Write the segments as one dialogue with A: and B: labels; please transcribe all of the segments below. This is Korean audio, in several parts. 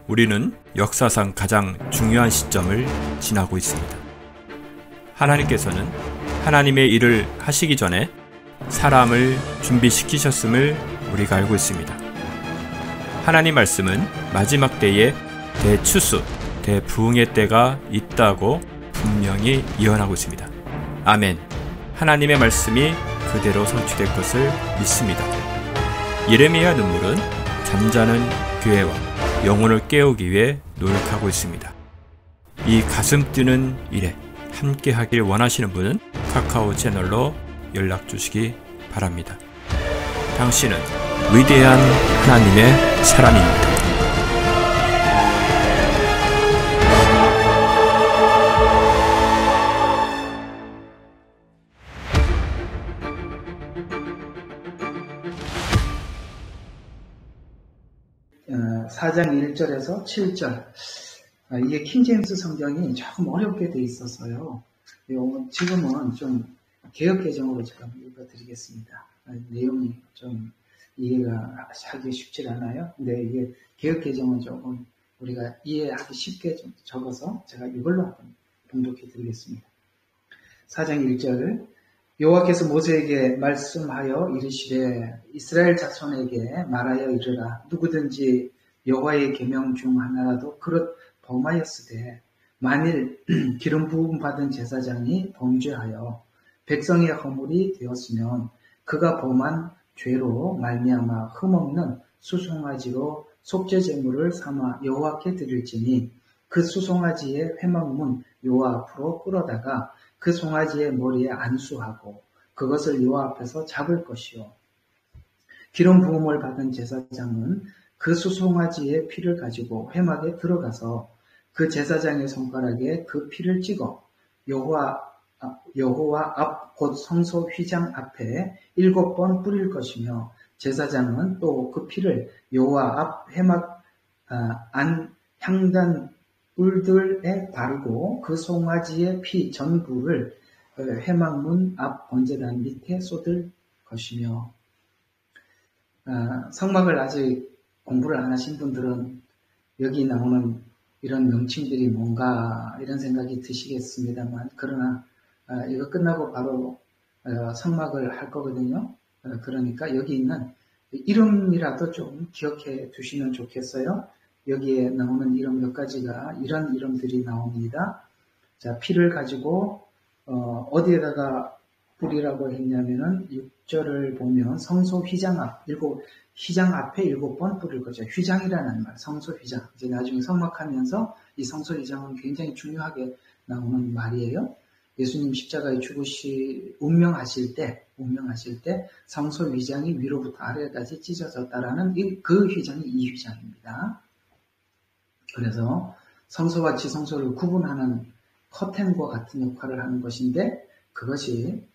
A: 우리는 역사상 가장 중요한 시점을 지나고 있습니다. 하나님께서는 하나님의 일을 하시기 전에 사람을 준비시키셨음을 우리가 알고 있습니다. 하나님 말씀은 마지막 때에 대추수, 대부흥의 때가 있다고 분명히 예언하고 있습니다. 아멘. 하나님의 말씀이 그대로 성취될 것을 믿습니다. 예레미야 눈물은 잠자는 교회와 영혼을 깨우기 위해 노력하고 있습니다. 이 가슴 뛰는 일에 함께 하길 원하시는 분은 카카오 채널로 연락 주시기 바랍니다. 당신은 위대한 하나님의 사람입니다.
B: 사 장 1절에서 7절. 이게 킹제임스 성경이 조금 어렵게 돼 있어서요. 지금은 좀 개역 개정으로 제가 읽어드리겠습니다. 내용이 좀 이해가 하기 쉽지 않아요. 근데 이게 개역 개정은 조금 우리가 이해하기 쉽게 좀 적어서 제가 이걸로 한번 봉독해 드리겠습니다. 4장 1절. 여호와께서 모세에게 말씀하여 이르시되 이스라엘 자손에게 말하여 이르라. 누구든지 여호와의 계명 중 하나라도 그릇 범하였으되 만일 기름 부음 받은 제사장이 범죄하여 백성의 허물이 되었으면 그가 범한 죄로 말미암아 흠없는 수송아지로 속죄 제물을 삼아 여호와께 드릴지니 그 수송아지의 회막문 여호와 앞으로 끌어다가 그 송아지의 머리에 안수하고 그것을 여호와 앞에서 잡을 것이요. 기름 부음을 받은 제사장은 그 수송아지의 피를 가지고 회막에 들어가서 그 제사장의 손가락에 그 피를 찍어 여호와 앞 곧 성소 휘장 앞에 7번 뿌릴 것이며 제사장은 또 그 피를 여호와 앞 회막 안 향단 뿔들에 바르고 그 송아지의 피 전부를 회막문 앞 번제단 밑에 쏟을 것이며. 성막을 아직 공부를 안 하신 분들은 여기 나오는 이런 명칭들이 뭔가 이런 생각이 드시겠습니다만, 그러나 이거 끝나고 바로 성막을 할 거거든요. 그러니까 여기 있는 이름이라도 좀 기억해 두시면 좋겠어요. 여기에 나오는 이름 몇 가지가 이런 이름들이 나옵니다. 자, 피를 가지고 어디에다가 뿌리라고 했냐면은 6절을 보면 성소 휘장 앞, 휘장 앞에 7번 뿌릴 거죠. 휘장이라는 말, 성소 휘장. 이제 나중에 성막하면서 이 성소 휘장은 굉장히 중요하게 나오는 말이에요. 예수님 십자가에 운명하실 때 성소 휘장이 위로부터 아래까지 찢어졌다라는 그 휘장이 이 휘장입니다. 그래서 성소와 지성소를 구분하는 커튼과 같은 역할을 하는 것인데, 그것이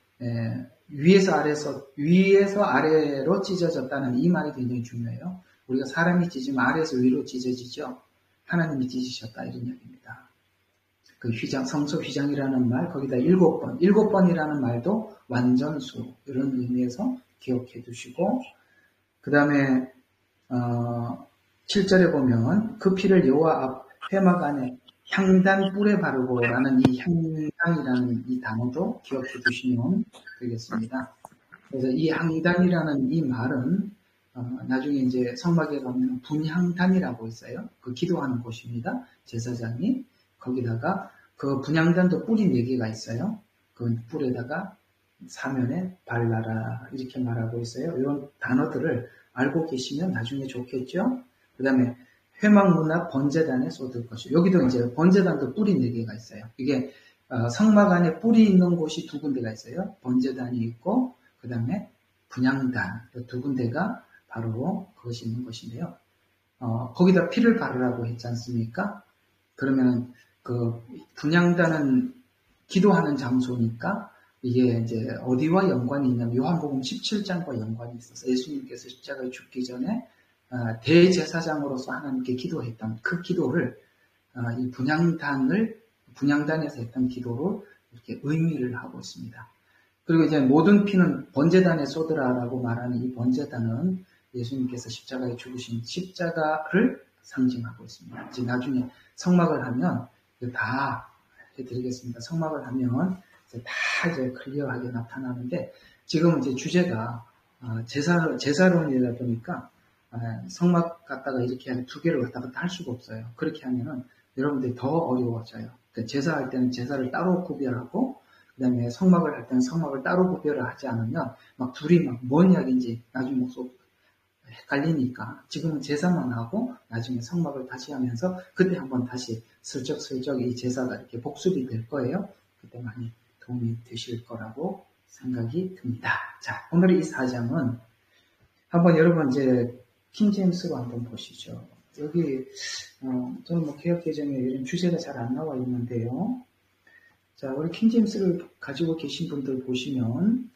B: 위에서 아래로 찢어졌다는 이 말이 굉장히 중요해요. 우리가 사람이 찢으면 아래에서 위로 찢어지죠. 하나님이 찢으셨다, 이런 얘기입니다. 그 휘장, 성소 휘장이라는 말, 거기다 7번. 7번이라는 말도 완전수, 이런 의미에서 기억해 두시고, 그 다음에 7절에 보면 그 피를 여호와 앞 회막 안에 향단 뿔에 바르고 라는 이 향단이라는 이 단어도 기억해 두시면 되겠습니다. 그래서 이 향단이라는 이 말은 나중에 이제 성막에 가면 분향단이라고 있어요. 그 기도하는 곳입니다. 제사장이 거기다가 그 분향단도 뿔이 4개가 있어요. 그 뿔에다가 사면에 발라라, 이렇게 말하고 있어요. 이런 단어들을 알고 계시면 나중에 좋겠죠. 그 다음에 회막문 앞 번제단에 쏟을 것이요. 여기도 이제 번제단도 뿔이 4개가 있어요. 이게 성막 안에 뿔이 있는 곳이 2군데가 있어요. 번제단이 있고 그 다음에 분향단, 2군데가 바로 그것이 있는 것인데요. 거기다 피를 바르라고 했지 않습니까? 그러면 그 분향단은 기도하는 장소니까 이게 이제 어디와 연관이 있냐면 요한복음 17장과 연관이 있어서 예수님께서 십자가에 죽기 전에 대제사장으로서 하나님께 기도했던 그 기도를 이 분향단에서 했던 기도로 이렇게 의미를 하고 있습니다. 그리고 이제 모든 피는 번제단에 쏟으라라고 말하는 이 번제단은 예수님께서 십자가에 죽으신 십자가를 상징하고 있습니다. 이제 나중에 성막을 하면 다 해드리겠습니다. 성막을 하면 다 이제 클리어하게 나타나는데, 지금 이제 주제가 제사론이다 보니까 성막 갖다가 이렇게 한 두 개를 왔다 갔다 할 수가 없어요. 그렇게 하면은 여러분들이 더 어려워져요. 그러니까 제사할 때는 제사를 따로 구별하고, 그 다음에 성막을 할 때는 성막을 따로 구별을 하지 않으면 막 둘이 막 뭔 이야기인지 나중에 목소 헷갈리니까 지금은 제사만 하고 나중에 성막을 다시 하면서 그때 한번 다시 슬쩍슬쩍 이 제사가 이렇게 복습이 될 거예요. 그때 많이 도움이 되실 거라고 생각이 듭니다. 자, 오늘 이 4장은 한번 여러분 이제 킹제임스로 한번 보시죠. 여기 저는 뭐 개혁개정에 이런 주제가 잘 안 나와 있는데요. 자, 우리 킹제임스를 가지고 계신 분들 보시면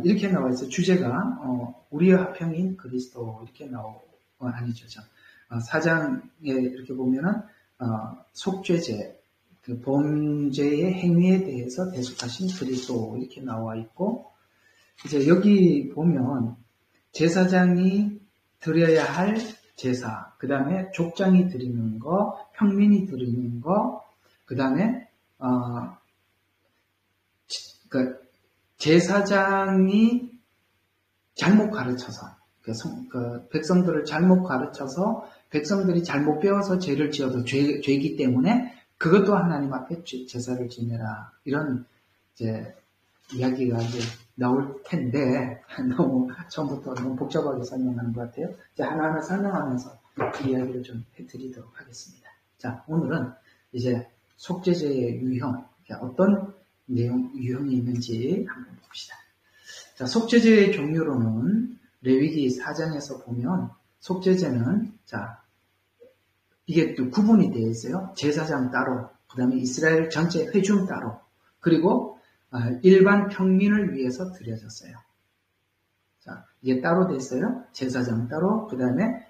B: 이렇게 나와 있어요. 주제가 우리의 화평인 그리스도 이렇게 아니죠. 4장에 이렇게 보면은 속죄제, 그 범죄의 행위에 대해서 대속하신 그리스도 이렇게 나와 있고, 이제 여기 보면 제사장이 드려야 할 제사, 그 다음에 족장이 드리는 거, 평민이 드리는 거, 그 다음에 제사장이 잘못 가르쳐서, 백성들을 잘못 가르쳐서 백성들이 잘못 배워서 죄를 지어도 죄이기 때문에 그것도 하나님 앞에 제사를 지내라, 이런 이제 이야기가 이제 나올 텐데 너무 처음부터 너무 복잡하게 설명하는 것 같아요. 이제 하나하나 설명하면서 그 이야기를 좀 해드리도록 하겠습니다. 자, 오늘은 이제 속죄제의 유형, 어떤 유형이 있는지 한번 봅시다. 자, 속죄제의 종류로는 레위기 4장에서 보면 속죄제는 이게 또 구분이 되어 있어요. 제사장 따로, 그 다음에 이스라엘 전체 회중 따로, 그리고 일반 평민을 위해서 드려졌어요. 자, 이게 따로 됐어요. 제사장 따로, 그 다음에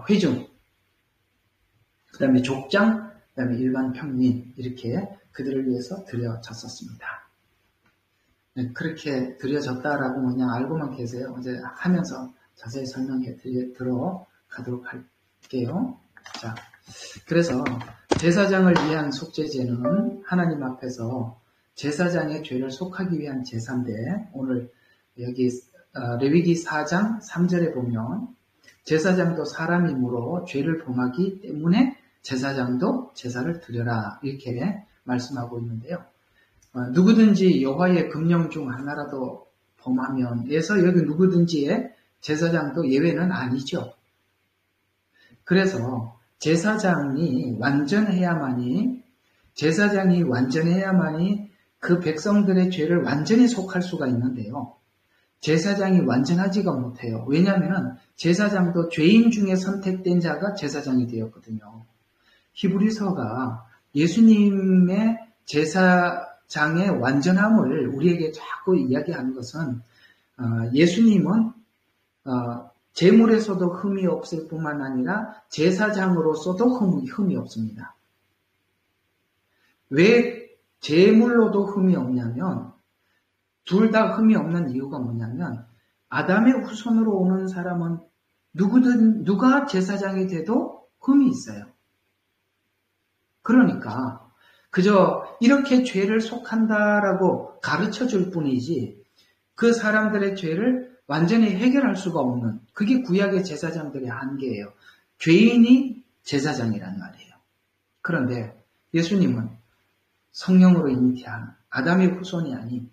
B: 회중, 그 다음에 족장, 그 다음에 일반 평민, 이렇게 그들을 위해서 드려졌었습니다. 네, 그렇게 드려졌다라고 그냥 알고만 계세요. 이제 하면서 자세히 설명해 들어가도록 할게요. 자, 그래서 제사장을 위한 속죄제는 하나님 앞에서 제사장의 죄를 속하기 위한 제사인데, 오늘 여기 레위기 4장 3절에 보면 제사장도 사람이므로 죄를 범하기 때문에 제사장도 제사를 드려라, 이렇게 말씀하고 있는데요. 누구든지 여호와의 금령 중 하나라도 범하면, 에서 여기 누구든지의 제사장도 예외는 아니죠. 그래서 제사장이 완전해야만이 그 백성들의 죄를 완전히 속할 수가 있는데요. 제사장이 완전하지가 못해요. 왜냐하면 제사장도 죄인 중에 선택된 자가 제사장이 되었거든요. 히브리서가 예수님의 제사장의 완전함을 우리에게 자꾸 이야기하는 것은, 예수님은 제물에서도 흠이 없을 뿐만 아니라 제사장으로서도 흠이 없습니다. 왜 제물로도 흠이 없냐면, 둘 다 흠이 없는 이유가 뭐냐면, 아담의 후손으로 오는 사람은 누가 제사장이 돼도 흠이 있어요. 그러니까 그저 이렇게 죄를 속한다라고 가르쳐 줄 뿐이지 그 사람들의 죄를 완전히 해결할 수가 없는, 그게 구약의 제사장들의 한계예요. 죄인이 제사장이란 말이에요. 그런데 예수님은 성령으로 잉태한 아담의 후손이 아닌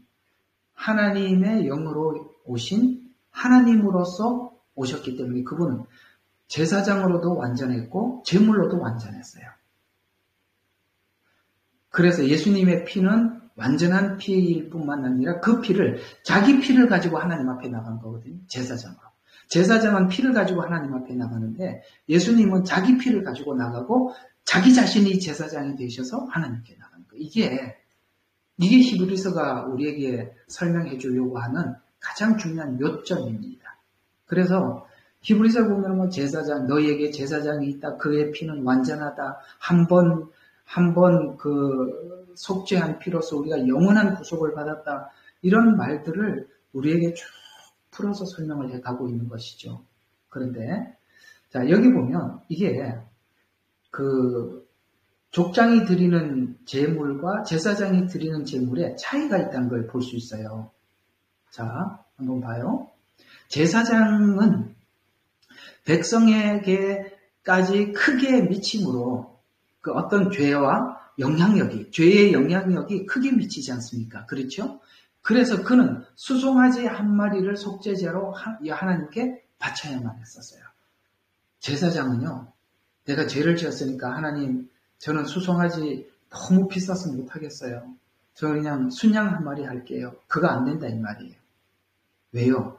B: 하나님의 영으로 오신 하나님으로서 오셨기 때문에 그분은 제사장으로도 완전했고 제물로도 완전했어요. 그래서 예수님의 피는 완전한 피일 뿐만 아니라 그 피를, 자기 피를 가지고 하나님 앞에 나간 거거든요. 제사장으로. 제사장은 피를 가지고 하나님 앞에 나가는데 예수님은 자기 피를 가지고 나가고 자기 자신이 제사장이 되셔서 하나님께 나가는 거예요. 이게 히브리서가 우리에게 설명해 주려고 하는 가장 중요한 요점입니다. 그래서 히브리서 보면 뭐 제사장, 너희에게 제사장이 있다, 그의 피는 완전하다, 한 번 그 속죄한 피로서 우리가 영원한 구속을 받았다, 이런 말들을 우리에게 쭉 풀어서 설명을 해가고 있는 것이죠. 그런데 자, 여기 보면 이게 그 족장이 드리는 제물과 제사장이 드리는 제물에 차이가 있다는 걸 볼 수 있어요. 자, 한번 봐요. 제사장은 백성에게까지 크게 미침으로 그 어떤 죄와 죄의 영향력이 크게 미치지 않습니까? 그렇죠? 그래서 그는 수송아지 한 마리를 속죄제로 하나님께 바쳐야만 했었어요. 제사장은요, 내가 죄를 지었으니까 하나님, 저는 수송아지 너무 비싸서 못하겠어요. 저 그냥 순양 한 마리 할게요. 그거 안 된다 이 말이에요. 왜요?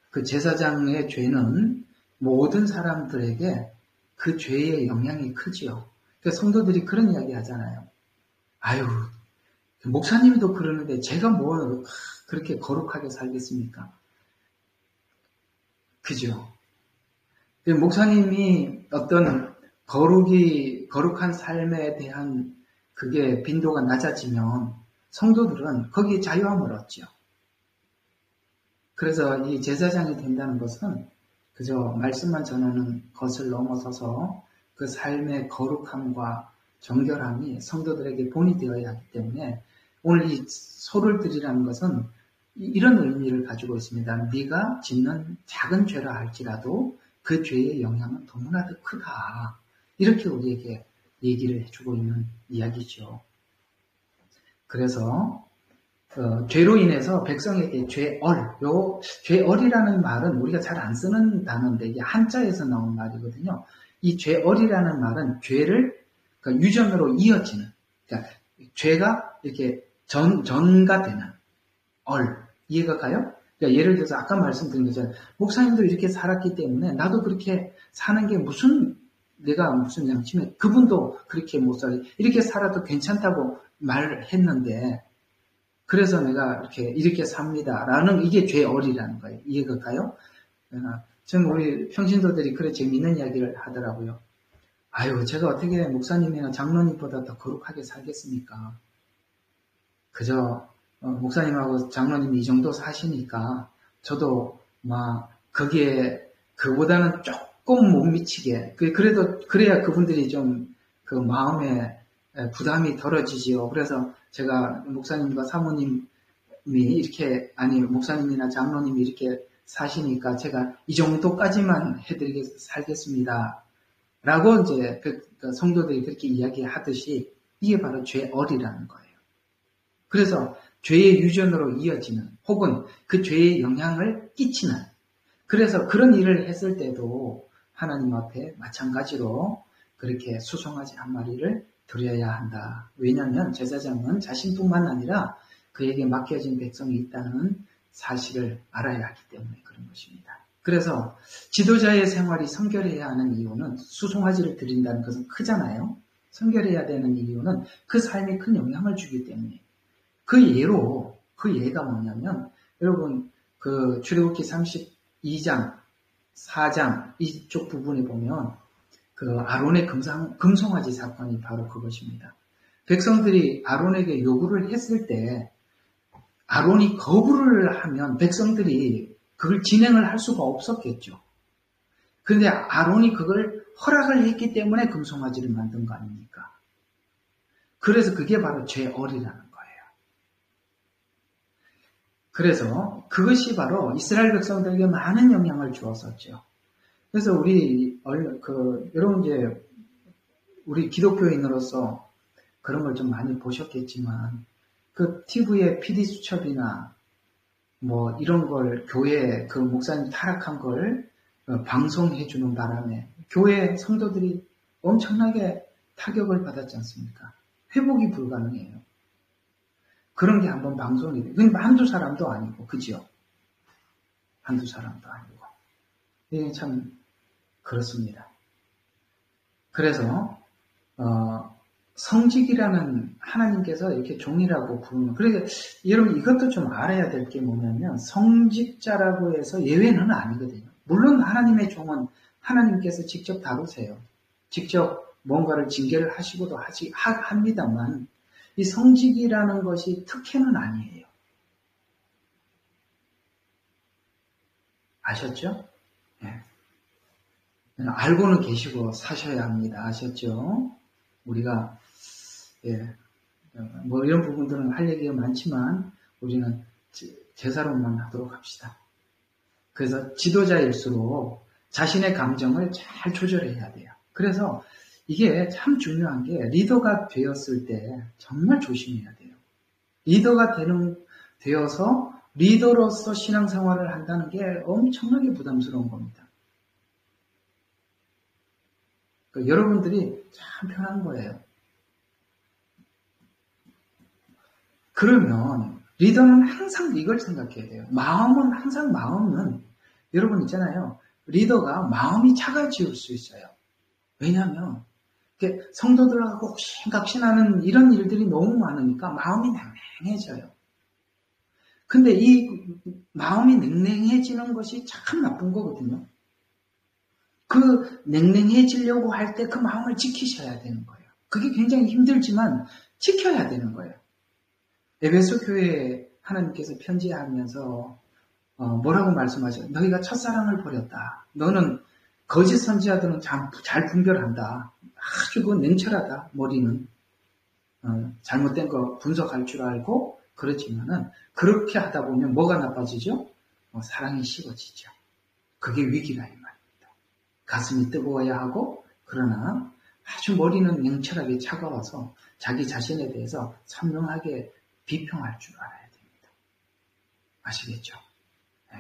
B: 그 제사장의 죄는 모든 사람들에게 그 죄의 영향이 크지요. 그러니까 성도들이 그런 이야기 하잖아요. 아유, 목사님도 그러는데 제가 뭐 그렇게 거룩하게 살겠습니까? 그죠? 목사님이 어떤 거룩한 삶에 대한 그게 빈도가 낮아지면 성도들은 거기에 자유함을 얻죠. 그래서 이 제사장이 된다는 것은 그저 말씀만 전하는 것을 넘어서서 그 삶의 거룩함과 정결함이 성도들에게 본이 되어야 하기 때문에 오늘 이 소를 드리라는 것은 이런 의미를 가지고 있습니다. 네가 짓는 작은 죄라 할지라도 그 죄의 영향은 너무나도 크다. 이렇게 우리에게 얘기를 해주고 있는 이야기죠. 그래서 죄로 인해서 백성에게 죄얼이라는 말은 우리가 잘 안 쓰는 단어인데 이게 한자에서 나온 말이거든요. 이 죄얼이라는 말은 죄를 그러니까 유전으로 이어지는, 그러니까 죄가 이렇게 전가 되는 이해가 가요? 그러니까 예를 들어서 아까 말씀드린 것처럼 목사님도 이렇게 살았기 때문에 나도 그렇게 사는 게 내가 무슨 양심에 그분도 그렇게 못 살이 이렇게 살아도 괜찮다고 말했는데 그래서 내가 이렇게 삽니다라는 이게 죄얼이라는 거예요. 이해가 가요? 지금 우리 평신도들이 그래 재미있는 이야기를 하더라고요. 아유, 제가 어떻게 목사님이나 장로님보다 더 거룩하게 살겠습니까? 그저 목사님하고 장로님이 이 정도 사시니까 저도 거기에 그보다는 조금 못 미치게 그래도 그래야 그분들이 좀 그 마음에 부담이 덜어지지요. 그래서 제가 목사님과 사모님이 목사님이나 장로님이 이렇게 사시니까 제가 이 정도까지만 살겠습니다. 라고 이제 성도들이 그렇게 이야기하듯이 이게 바로 죄얼이라는 거예요. 그래서 죄의 유전으로 이어지는 혹은 그 죄의 영향을 끼치는 그래서 그런 일을 했을 때도 하나님 앞에 마찬가지로 그렇게 수송아지 한 마리를 드려야 한다. 왜냐하면 제사장은 자신뿐만 아니라 그에게 맡겨진 백성이 있다는 사실을 알아야 하기 때문에 그런 것입니다. 그래서 지도자의 생활이 성결해야 하는 이유는 수송아지를 드린다는 것은 크잖아요. 성결해야 되는 이유는 그 삶에 큰 영향을 주기 때문에 그 예가 뭐냐면 여러분 그 출애굽기 32장 4장 이쪽 부분에 보면 그 아론의 금송아지 사건이 바로 그것입니다. 백성들이 아론에게 요구를 했을 때 아론이 거부를 하면 백성들이 그걸 진행을 할 수가 없었겠죠. 그런데 아론이 그걸 허락을 했기 때문에 금송아지를 만든 거 아닙니까? 그래서 그게 바로 죄얼이라는 거예요. 그래서 그것이 바로 이스라엘 백성들에게 많은 영향을 주었었죠. 그래서 여러분 이제 우리 기독교인으로서 그런 걸 좀 많이 보셨겠지만 그 TV에 PD 수첩이나 뭐 이런 걸 교회 그 목사님 타락한 걸 방송해 주는 바람에 교회 성도들이 엄청나게 타격을 받았지 않습니까? 회복이 불가능해요. 그런 게 한번 방송이 돼요. 그건 한두 사람도 아니고, 그죠? 한두 사람도 아니고. 이게 참 그렇습니다. 그래서 성직이라는 하나님께서 이렇게 종이라고 부르는 그러니까 여러분 이것도 좀 알아야 될 게 뭐냐면 성직자라고 해서 예외는 아니거든요. 물론 하나님의 종은 하나님께서 직접 다루세요. 직접 뭔가를 징계를 하시고도 합니다만 이 성직이라는 것이 특혜는 아니에요. 아셨죠? 네. 알고는 계시고 사셔야 합니다. 아셨죠? 우리가 뭐 이런 부분들은 할 얘기가 많지만 우리는 제사로만 하도록 합시다. 그래서 지도자일수록 자신의 감정을 잘 조절해야 돼요. 그래서 이게 참 중요한 게 리더가 되었을 때 정말 조심해야 돼요. 리더가 되어서 리더로서 신앙생활을 한다는 게 엄청나게 부담스러운 겁니다. 그러니까 여러분들이 참 편한 거예요. 그러면 리더는 항상 이걸 생각해야 돼요. 마음은 여러분 있잖아요. 리더가 마음이 차가워질 수 있어요. 왜냐하면 성도들하고 옥신각신하는 이런 일들이 너무 많으니까 마음이 냉랭해져요. 근데 이 마음이 냉랭해지는 것이 참 나쁜 거거든요. 그 냉랭해지려고 할 때 그 마음을 지키셔야 되는 거예요. 그게 굉장히 힘들지만 지켜야 되는 거예요. 에베소 교회에 하나님께서 편지하면서 뭐라고 말씀하셔요? 너희가 첫사랑을 버렸다. 너는 거짓 선지자들은 잘 분별한다. 아주 그 냉철하다. 머리는 잘못된 거 분석할 줄 알고 그렇지만은 그렇게 하다 보면 뭐가 나빠지죠? 사랑이 식어지죠. 그게 위기라 이 말입니다. 가슴이 뜨거워야 하고 그러나 아주 머리는 냉철하게 차가워서 자기 자신에 대해서 선명하게 비평할 줄 알아야 됩니다. 아시겠죠? 네.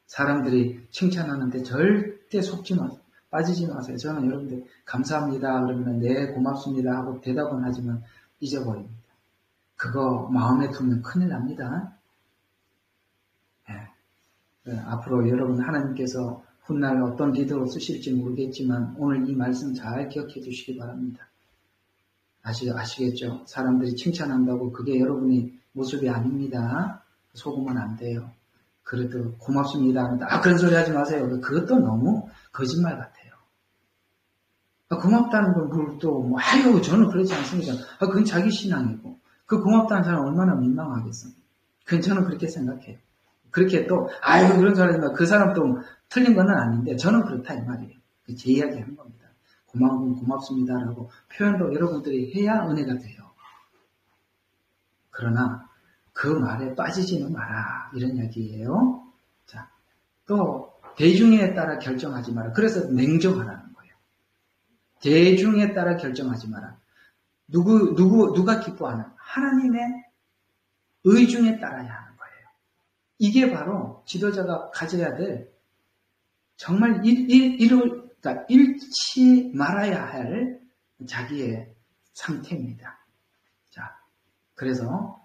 B: 사람들이 칭찬하는데 절대 빠지지 마세요. 저는 여러분들 감사합니다 그러면 네 고맙습니다 하고 대답은 하지만 잊어버립니다. 그거 마음에 두면 큰일 납니다. 네. 네. 앞으로 여러분 하나님께서 훗날 어떤 리더로 쓰실지 모르겠지만 오늘 이 말씀 잘 기억해 주시기 바랍니다. 아시겠죠? 사람들이 칭찬한다고 그게 여러분의 모습이 아닙니다. 속으면 안 돼요. 그래도 고맙습니다. 그런 소리 하지 마세요. 그것도 너무 거짓말 같아요. 고맙다는 건 또 아유 저는 그렇지 않습니다. 그건 자기 신앙이고 그 고맙다는 사람 얼마나 민망하겠어요. 그건 저는 그렇게 생각해요. 그렇게 또 아유 그런 소리 하지 마. 그 사람 또 틀린 건 아닌데 저는 그렇다 이 말이에요. 제 이야기 하는 겁니다. 고마운 건 고맙습니다라고 표현도 여러분들이 해야 은혜가 돼요. 그러나 그 말에 빠지지는 마라 이런 이야기예요. 자, 또 대중에 따라 결정하지 마라. 그래서 냉정하라는 거예요. 대중에 따라 결정하지 마라. 누가 기뻐하는 하나님의 의중에 따라야 하는 거예요. 이게 바로 지도자가 가져야 될 정말 그러니까 잃지 말아야 할 자기의 상태입니다. 자, 그래서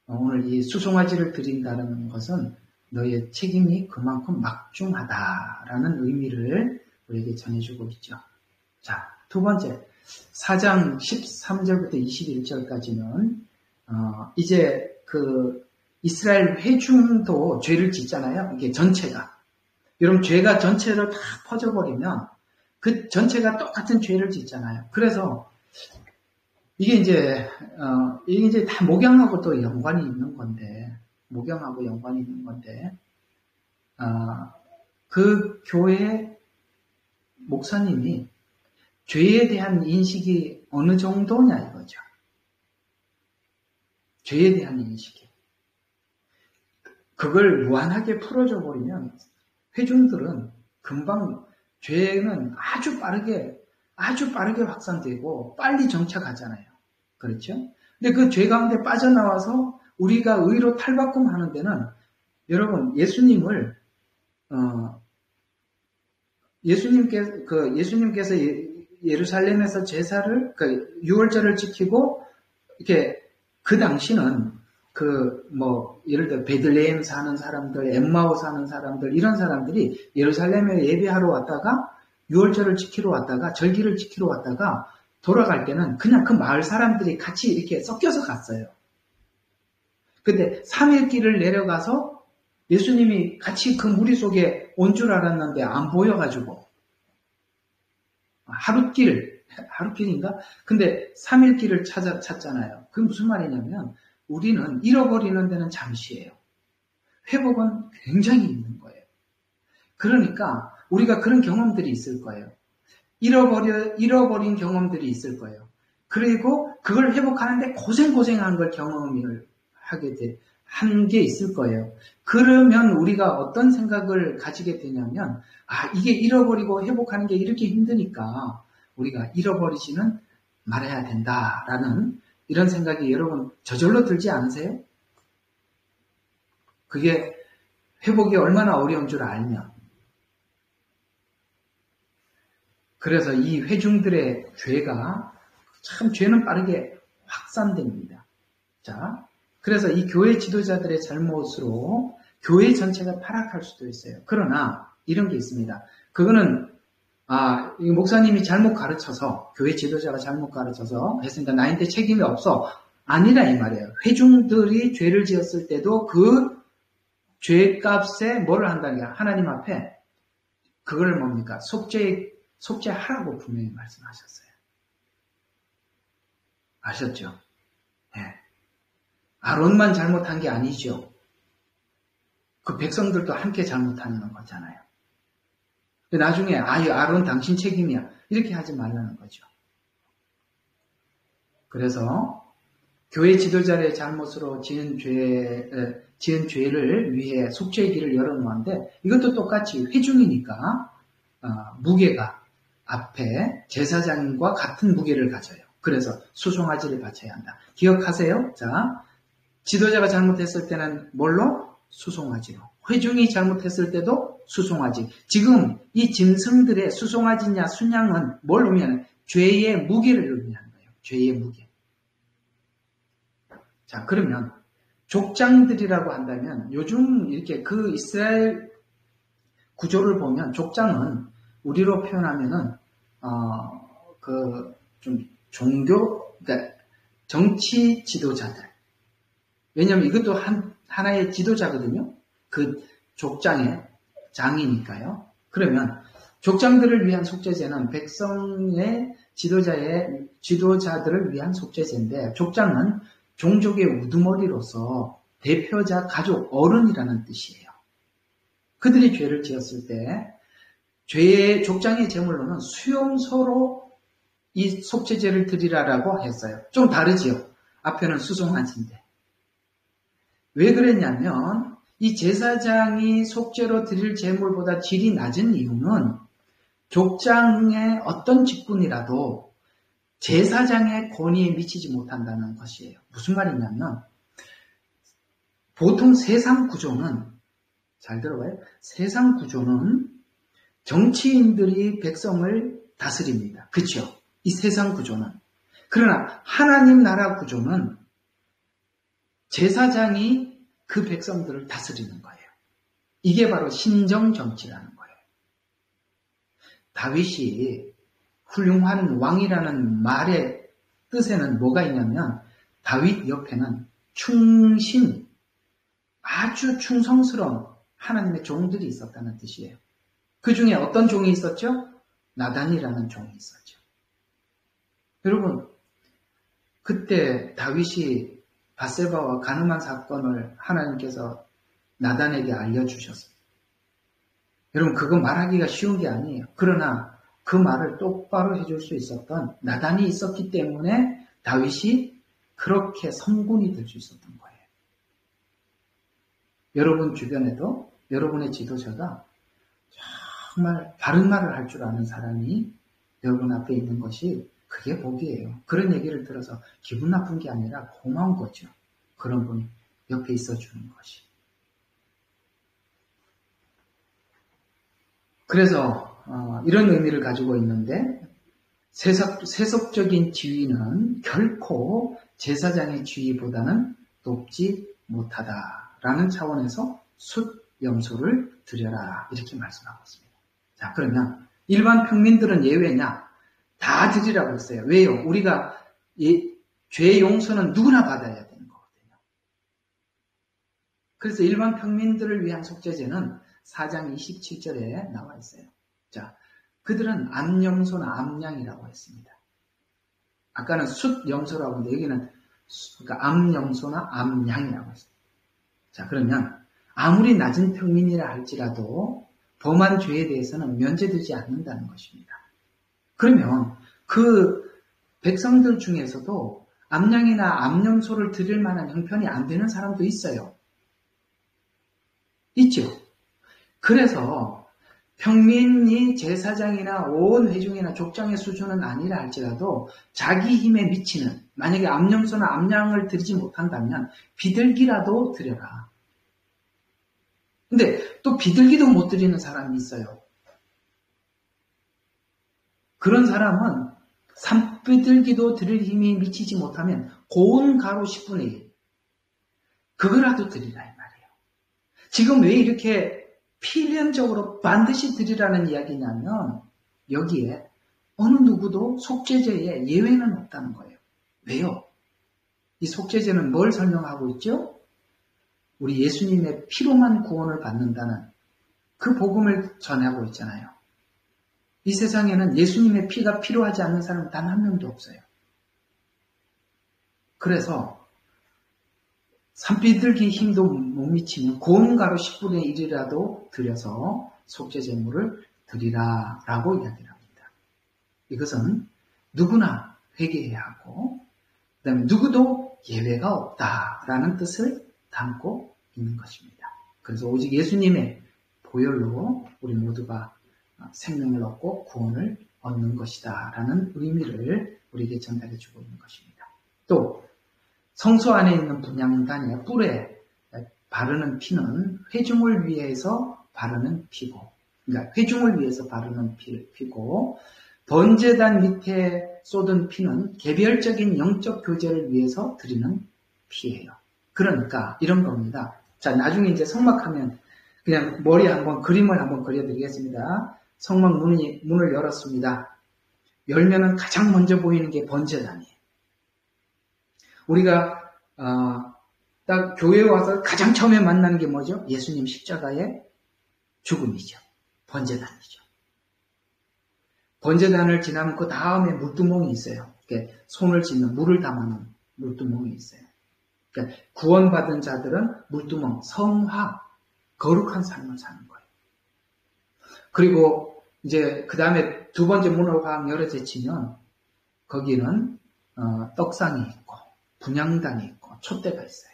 B: 오늘 이 수송아지를 드린다는 것은 너의 책임이 그만큼 막중하다라는 의미를 우리에게 전해주고 있죠. 자, 두 번째, 4장 13절부터 21절까지는 이제 그 이스라엘 회중도 죄를 짓잖아요. 이게 전체가. 여러분 죄가 전체로 다 퍼져버리면 그 전체가 똑같은 죄를 짓잖아요. 그래서 이게 이제 다 목양하고 또 연관이 있는 건데, 그 교회 목사님이 죄에 대한 인식이 어느 정도냐 이거죠. 죄에 대한 인식이. 그걸 무한하게 풀어줘 버리면 회중들은 금방 죄는 아주 빠르게 확산되고 빨리 정착하잖아요. 그렇죠? 근데 그 죄 가운데 빠져나와서 우리가 의로 탈바꿈하는 데는 여러분 예수님께서 예루살렘에서 제사를 유월절을 지키고 이렇게 그 당시는 예를 들어 베들레헴 사는 사람들, 엠마오 사는 사람들 이런 사람들이 예루살렘에 예배하러 왔다가 유월절을 지키러 왔다가 절기를 지키러 왔다가 돌아갈 때는 그냥 그 마을 사람들이 같이 이렇게 섞여서 갔어요. 근데 3일 길을 내려가서 예수님이 같이 그 무리 속에 온 줄 알았는데 안 보여가지고 하루길인가? 근데 3일 길을 찾잖아요. 그게 무슨 말이냐면 우리는 잃어버리는 데는 잠시예요. 회복은 굉장히 있는 거예요. 그러니까 우리가 그런 경험들이 있을 거예요. 잃어버린 경험들이 있을 거예요. 그리고 그걸 회복하는데 고생한 걸 경험을 한 게 있을 거예요. 그러면 우리가 어떤 생각을 가지게 되냐면, 이게 잃어버리고 회복하는 게 이렇게 힘드니까 우리가 잃어버리지는 말아야 된다라는 이런 생각이 여러분 저절로 들지 않으세요? 그게 회복이 얼마나 어려운 줄 알면. 그래서 이 회중들의 죄가 참 죄는 빠르게 확산됩니다. 자, 그래서 이 교회 지도자들의 잘못으로 교회 전체가 타락할 수도 있어요. 그러나 이런 게 있습니다. 그거는 이 목사님이 잘못 가르쳐서, 교회 지도자가 잘못 가르쳐서 했으니까 나한테 책임이 없어. 아니라 이 말이에요. 회중들이 죄를 지었을 때도 그 죄값에 뭐를 한다는 게 하나님 앞에 그걸 뭡니까? 속죄하라고 분명히 말씀하셨어요. 아셨죠? 네. 아론만 잘못한 게 아니죠. 그 백성들도 함께 잘못하는 거잖아요. 나중에 아론 당신 책임이야. 이렇게 하지 말라는 거죠. 그래서 교회 지도자의 잘못으로 지은 죄를 위해 속죄의 길을 열어놓았는데 이것도 똑같이 회중이니까 무게가 앞에 제사장과 같은 무게를 가져요. 그래서 수송아지를 바쳐야 한다. 기억하세요? 자, 지도자가 잘못했을 때는 뭘로? 수송아지로. 회중이 잘못했을 때도 수송아지. 지금 이 짐승들의 수송아지냐 순양은 뭘 의미하는? 죄의 무게를 의미하는 거예요. 죄의 무게. 자, 그러면 족장들이라고 한다면 요즘 이렇게 그 이스라엘 구조를 보면 족장은 우리로 표현하면은 좀 그러니까 정치 지도자들. 왜냐하면 이것도 하나의 지도자거든요. 그 족장의 장이니까요. 그러면 족장들을 위한 속죄제는 백성의 지도자들을 위한 속죄제인데 족장은 종족의 우두머리로서 대표자, 가족, 어른이라는 뜻이에요. 그들이 죄를 지었을 때 족장의 제물로는 수용소로 이 속죄제를 드리라라고 했어요. 좀 다르지요. 앞에는 수송아지인데. 왜 그랬냐면 이 제사장이 속죄로 드릴 제물보다 질이 낮은 이유는 족장의 어떤 직분이라도 제사장의 권위에 미치지 못한다는 것이에요. 무슨 말이냐면 보통 세상 구조는, 잘 들어봐요. 세상 구조는 정치인들이 백성을 다스립니다. 그렇죠? 이 세상 구조는. 그러나 하나님 나라 구조는 제사장이 그 백성들을 다스리는 거예요. 이게 바로 신정정치라는 거예요. 다윗이 훌륭한 왕이라는 말의 뜻에는 뭐가 있냐면 다윗 옆에는 아주 충성스러운 하나님의 종들이 있었다는 뜻이에요. 그 중에 어떤 종이 있었죠? 나단이라는 종이 있었죠. 여러분, 그때 다윗이 밧세바와 간음한 사건을 하나님께서 나단에게 알려주셨어요. 여러분, 그거 말하기가 쉬운 게 아니에요. 그러나 그 말을 똑바로 해줄 수 있었던 나단이 있었기 때문에 다윗이 그렇게 성군이 될 수 있었던 거예요. 여러분 주변에도 여러분의 지도자가 정말 바른 말을 할 줄 아는 사람이 여러분 앞에 있는 것이 그게 복이에요. 그런 얘기를 들어서 기분 나쁜 게 아니라 고마운 거죠. 그런 분이 옆에 있어주는 것이. 그래서 이런 의미를 가지고 있는데 세속적인 지위는 결코 제사장의 지위보다는 높지 못하다라는 차원에서 숫염소를 드려라 이렇게 말씀하고 있습니다. 자, 그러면 일반 평민들은 예외냐? 다 드리라고 했어요. 왜요? 우리가 죄 용서는 누구나 받아야 되는 거거든요. 그래서 일반 평민들을 위한 속죄제는 4장 27절에 나와 있어요. 자, 그들은 암염소나 암양이라고 했습니다. 아까는 숫염소라고 했는데 여기는 그러니까 암염소나 암양이라고 했습니다. 자, 그러면 아무리 낮은 평민이라 할지라도 범한 죄에 대해서는 면제되지 않는다는 것입니다. 그러면 그 백성들 중에서도 암양이나 암염소를 드릴 만한 형편이 안 되는 사람도 있어요. 있죠. 그래서 평민이 제사장이나 온 회중이나 족장의 수준은 아니라 할지라도 자기 힘에 미치는, 만약에 암염소나 암양을 드리지 못한다면 비둘기라도 드려라. 근데 또 비둘기도 못 드리는 사람이 있어요. 그런 사람은 산비둘기도 드릴 힘이 미치지 못하면 고운 가루 10분의 1 그거라도 드리라 이 말이에요. 지금 왜 이렇게 필연적으로 반드시 드리라는 이야기냐면 여기에 어느 누구도 속죄제에 예외는 없다는 거예요. 왜요? 이 속죄제는 뭘 설명하고 있죠? 우리 예수님의 피로만 구원을 받는다는 그 복음을 전하고 있잖아요. 이 세상에는 예수님의 피가 필요하지 않는 사람은 단 한 명도 없어요. 그래서 산비둘기 힘도 못 미치면 고운 가루 10분의 1이라도 들여서 속죄제물을 드리라라고 이야기를 합니다. 이것은 누구나 회개해야 하고 그다음에 누구도 예외가 없다라는 뜻을 담고 있는 것입니다. 그래서 오직 예수님의 보혈로 우리 모두가 생명을 얻고 구원을 얻는 것이다 라는 의미를 우리에게 전달해 주고 있는 것입니다. 또 성소 안에 있는 분향단의 뿔에 바르는 피는 회중을 위해서 바르는 피고, 그러니까 회중을 위해서 바르는 피고, 번제단 밑에 쏟은 피는 개별적인 영적 교제를 위해서 드리는 피예요. 그러니까 이런 겁니다. 자, 나중에 이제 성막하면 그냥 머리에 한번 그림을 한번 그려드리겠습니다. 성막 문을 열었습니다. 열면은 가장 먼저 보이는 게 번제단이에요. 우리가 딱 교회에 와서 가장 처음에 만나는 게 뭐죠? 예수님 십자가의 죽음이죠. 번제단이죠. 번제단을 지나면 그 다음에 물두멍이 있어요. 이렇게 손을 씻는 물을 담아놓은 물두멍이 있어요. 그러니까 구원받은 자들은 물두멍, 성화, 거룩한 삶을 사는 거예요. 그리고 이제 그 다음에 두 번째 문을 확 열어제치면 거기는 떡상이 있고 분향단이 있고 촛대가 있어요.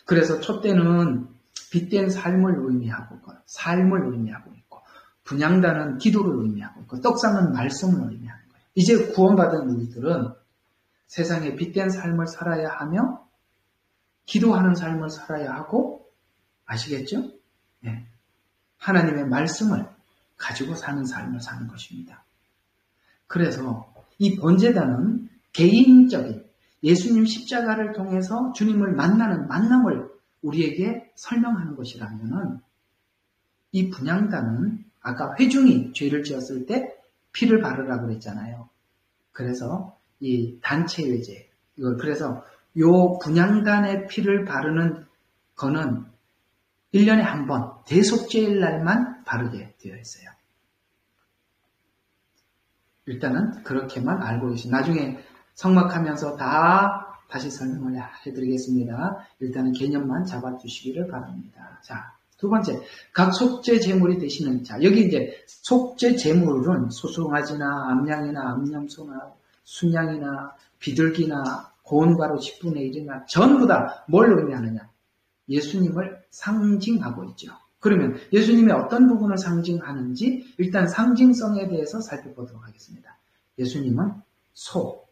B: 그래서 촛대는 빛된 삶을 의미하고 있고 분향단은 기도를 의미하고 있고 떡상은 말씀을 의미하는 거예요. 이제 구원받은 우리들은 세상에 빛된 삶을 살아야 하며 기도하는 삶을 살아야 하고 아시겠죠? 네. 하나님의 말씀을 가지고 사는 삶을 사는 것입니다. 그래서 이 번제단은 개인적인 예수님 십자가를 통해서 주님을 만나는 만남을 우리에게 설명하는 것이라면은 이 분향단은 아까 회중이 죄를 지었을 때 피를 바르라고 그랬잖아요. 그래서 이 단체 외제 이걸 그래서 요 분향단의 피를 바르는 거는 1년에 한 번 대속죄일 날만 바르게 되어 있어요. 일단은 그렇게만 알고 계십니다. 나중에 성막하면서 다 다시 설명을 해드리겠습니다. 일단은 개념만 잡아주시기를 바랍니다. 자, 두 번째, 각 속죄 제물이 되시는 자. 여기 이제 속죄 제물은 소송아지나 암양이나 암염소나 순양이나 비둘기나 고운 가루 10분의 1이나 전부 다 뭘 의미하느냐? 예수님을 상징하고 있죠. 그러면 예수님이 어떤 부분을 상징하는지 일단 상징성에 대해서 살펴보도록 하겠습니다. 예수님은 소.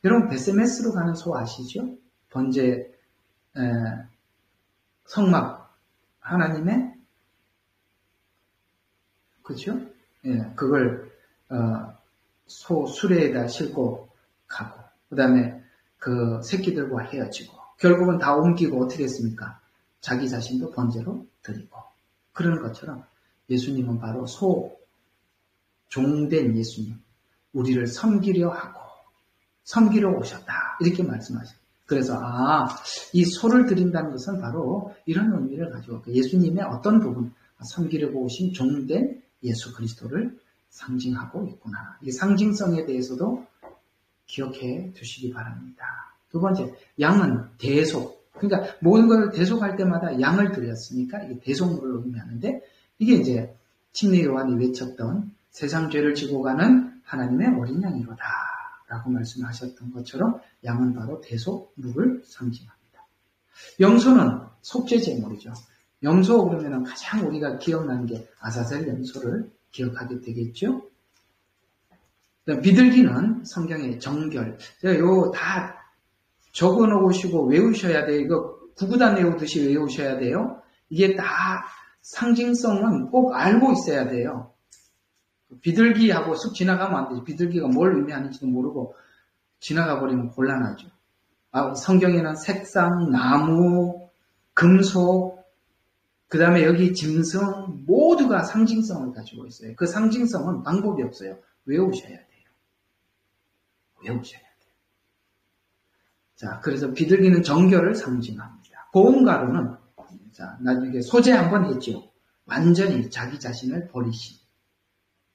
B: 여러분 베세메스로 가는 소 아시죠? 번제 성막 하나님의 그렇죠? 예, 그걸 소 수레에다 싣고 가고 그 다음에 그 새끼들과 헤어지고 결국은 다 옮기고 어떻게 했습니까? 자기 자신도 번제로 드리고 그러는 것처럼 예수님은 바로 종된 예수님 우리를 섬기려 하고 섬기러 오셨다 이렇게 말씀하셔요. 그래서 이 소를 드린다는 것은 바로 이런 의미를 가지고 있고 예수님의 어떤 부분 섬기려고 오신 종된 예수 그리스도를 상징하고 있구나. 이 상징성에 대해서도 기억해 두시기 바랍니다. 두 번째, 양은 대속. 그러니까 모든 것을 대속할 때마다 양을 드렸으니까 이게 대속물을 의미하는데 이게 이제 침례 요한이 외쳤던 세상 죄를 지고 가는 하나님의 어린 양이로다 라고 말씀하셨던 것처럼 양은 바로 대속물을 상징합니다. 염소는 속죄 제물이죠. 염소 그러면 가장 우리가 기억나는 게 아사셀 염소를 기억하게 되겠죠. 비둘기는 성경의 정결. 제가 요 다 적어 놓으시고 외우셔야 돼요. 이거 구구단 외우듯이 외우셔야 돼요. 이게 다 상징성은 꼭 알고 있어야 돼요. 비둘기하고 쑥 지나가면 안 되죠. 비둘기가 뭘 의미하는지도 모르고 지나가 버리면 곤란하죠. 성경에는 색상, 나무, 금속, 그 다음에 여기 짐승 모두가 상징성을 가지고 있어요. 그 상징성은 방법이 없어요. 외우셔야 돼요. 외우셔야 돼요. 자, 그래서 비둘기는 정결을 상징합니다. 고운 가루는, 자, 나중에 소재 한번 했죠. 완전히 자기 자신을 버리신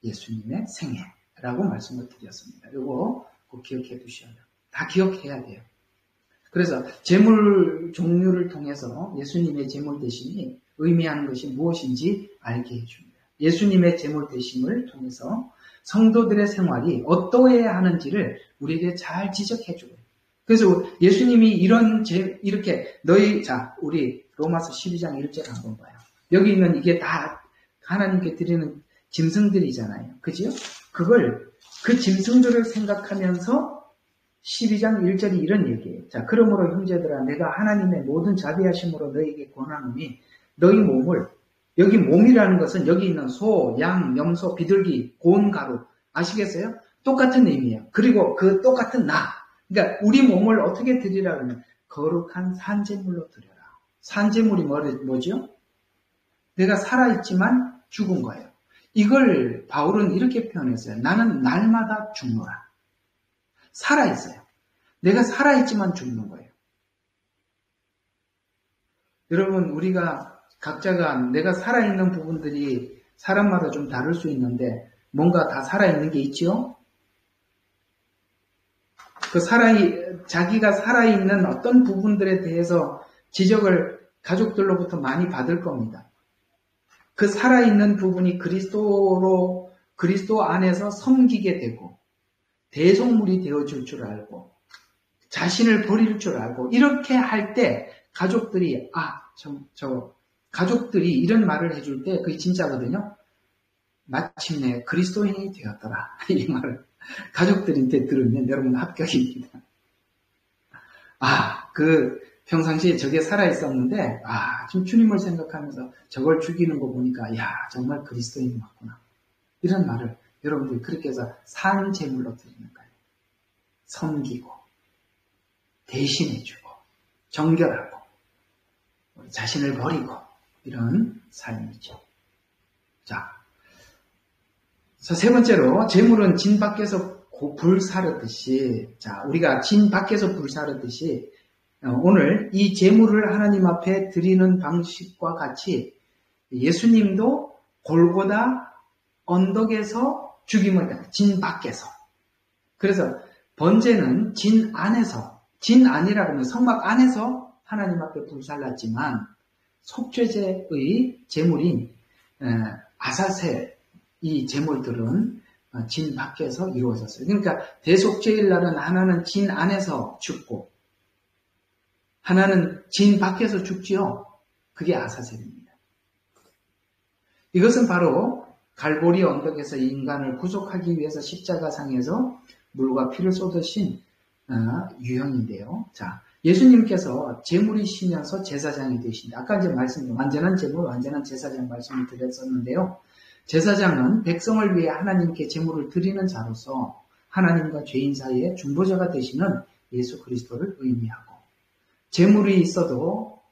B: 예수님의 생애라고 말씀을 드렸습니다. 이거 꼭 기억해 두셔야 돼요. 다 기억해야 돼요. 그래서 제물 종류를 통해서 예수님의 제물 대심이 의미하는 것이 무엇인지 알게 해줍니다. 예수님의 제물 대심을 통해서 성도들의 생활이 어떠해야 하는지를 우리에게 잘 지적해줘요. 그래서 예수님이 이렇게 우리 로마서 12장 1절 한번 봐요. 여기 있는 이게 다 하나님께 드리는 짐승들이잖아요. 그죠? 그 짐승들을 생각하면서 12장 1절이 이런 얘기예요. 자, 그러므로 형제들아, 내가 하나님의 모든 자비하심으로 너희에게 권하노니 너희 몸을, 여기 몸이라는 것은 여기 있는 소, 양, 염소, 비둘기, 고운 가루, 아시겠어요? 똑같은 의미예요. 그리고 그 똑같은 그러니까 우리 몸을 어떻게 드리라 그러면 거룩한 산제물로 드려라. 산제물이 뭐죠? 내가 살아있지만 죽은 거예요. 이걸 바울은 이렇게 표현했어요. 나는 날마다 죽노라. 살아있어요. 내가 살아있지만 죽는 거예요. 여러분, 우리가 각자가 내가 살아있는 부분들이 사람마다 좀 다를 수 있는데 뭔가 다 살아있는 게 있죠? 자기가 살아있는 어떤 부분들에 대해서 지적을 가족들로부터 많이 받을 겁니다. 그 살아있는 부분이 그리스도 안에서 섬기게 되고 대속물이 되어줄 줄 알고 자신을 버릴 줄 알고 이렇게 할 때 가족들이 가족들이 이런 말을 해줄 때 그게 진짜거든요. 마침내 그리스도인이 되었더라. 이 말을 가족들한테 들으면 여러분 합격입니다. 평상시에 저게 살아있었는데, 지금 주님을 생각하면서 저걸 죽이는 거 보니까, 정말 그리스도인이 맞구나. 이런 말을 여러분들이 그렇게 해서 산 제물로 드리는 거예요. 섬기고, 대신해주고, 정결하고, 자신을 버리고, 이런 삶이죠. 자, 세 번째로, 제물은 진 밖에서 불 사르듯이, 우리가 진 밖에서 불 사르듯이, 오늘 이 제물을 하나님 앞에 드리는 방식과 같이 예수님도 골고다 언덕에서 죽임을 당했어요. 진 밖에서. 그래서 번제는 진 안이라고 하면 성막 안에서 하나님 앞에 불살랐지만 속죄제의 제물인 아사셀 이 제물들은 진 밖에서 이루어졌어요. 그러니까 대속죄일 날은 하나는 진 안에서 죽고 하나는 진 밖에서 죽지요. 그게 아사셀입니다. 이것은 바로 갈보리 언덕에서 인간을 구속하기 위해서 십자가상에서 물과 피를 쏟으신 유형인데요. 자, 예수님께서 제물이시면서 제사장이 되신다. 아까 이제 완전한 제물, 완전한 제사장 말씀을 드렸었는데요. 제사장은 백성을 위해 하나님께 제물을 드리는 자로서 하나님과 죄인 사이에 중보자가 되시는 예수 그리스도를 의미하고 제물이 있더라도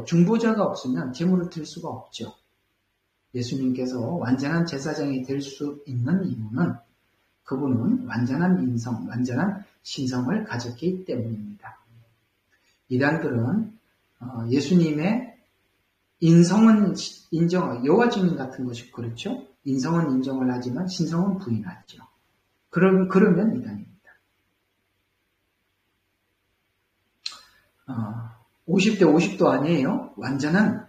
B: 중보자가 없으면 제물을 드릴 수가 없죠. 예수님께서 완전한 제사장이 될 수 있는 이유는 그분은 완전한 인성, 완전한 신성을 가졌기 때문입니다. 이단들은 예수님의 인성은 여호와 증인 같은 것이 그렇죠. 인성은 인정을 하지만 신성은 부인하죠. 그러면 이단입니다. 50대 50도 아니에요. 완전한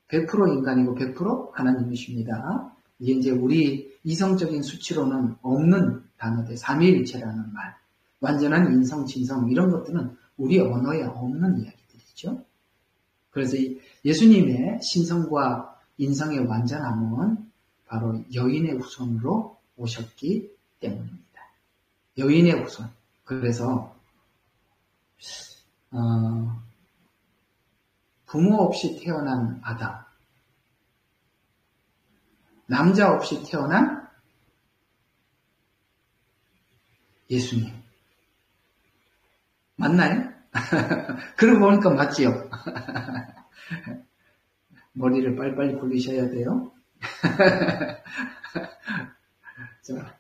B: 100% 인간이고 100% 하나님이십니다. 이게 이제 우리 이성적인 수치로는 없는 단어들, 삼위일체라는 말, 완전한 인성, 진성 이런 것들은 우리 언어에 없는 이야기들이죠. 그래서 예수님의 신성과 인성의 완전함은 바로 여인의 후손으로 오셨기 때문입니다. 여인의 후손. 그래서 부모 없이 태어난 아담, 남자 없이 태어난 예수님. 맞나요? 그러고 보니까 맞지요? 머리를 빨리빨리 굴리셔야 돼요. 자,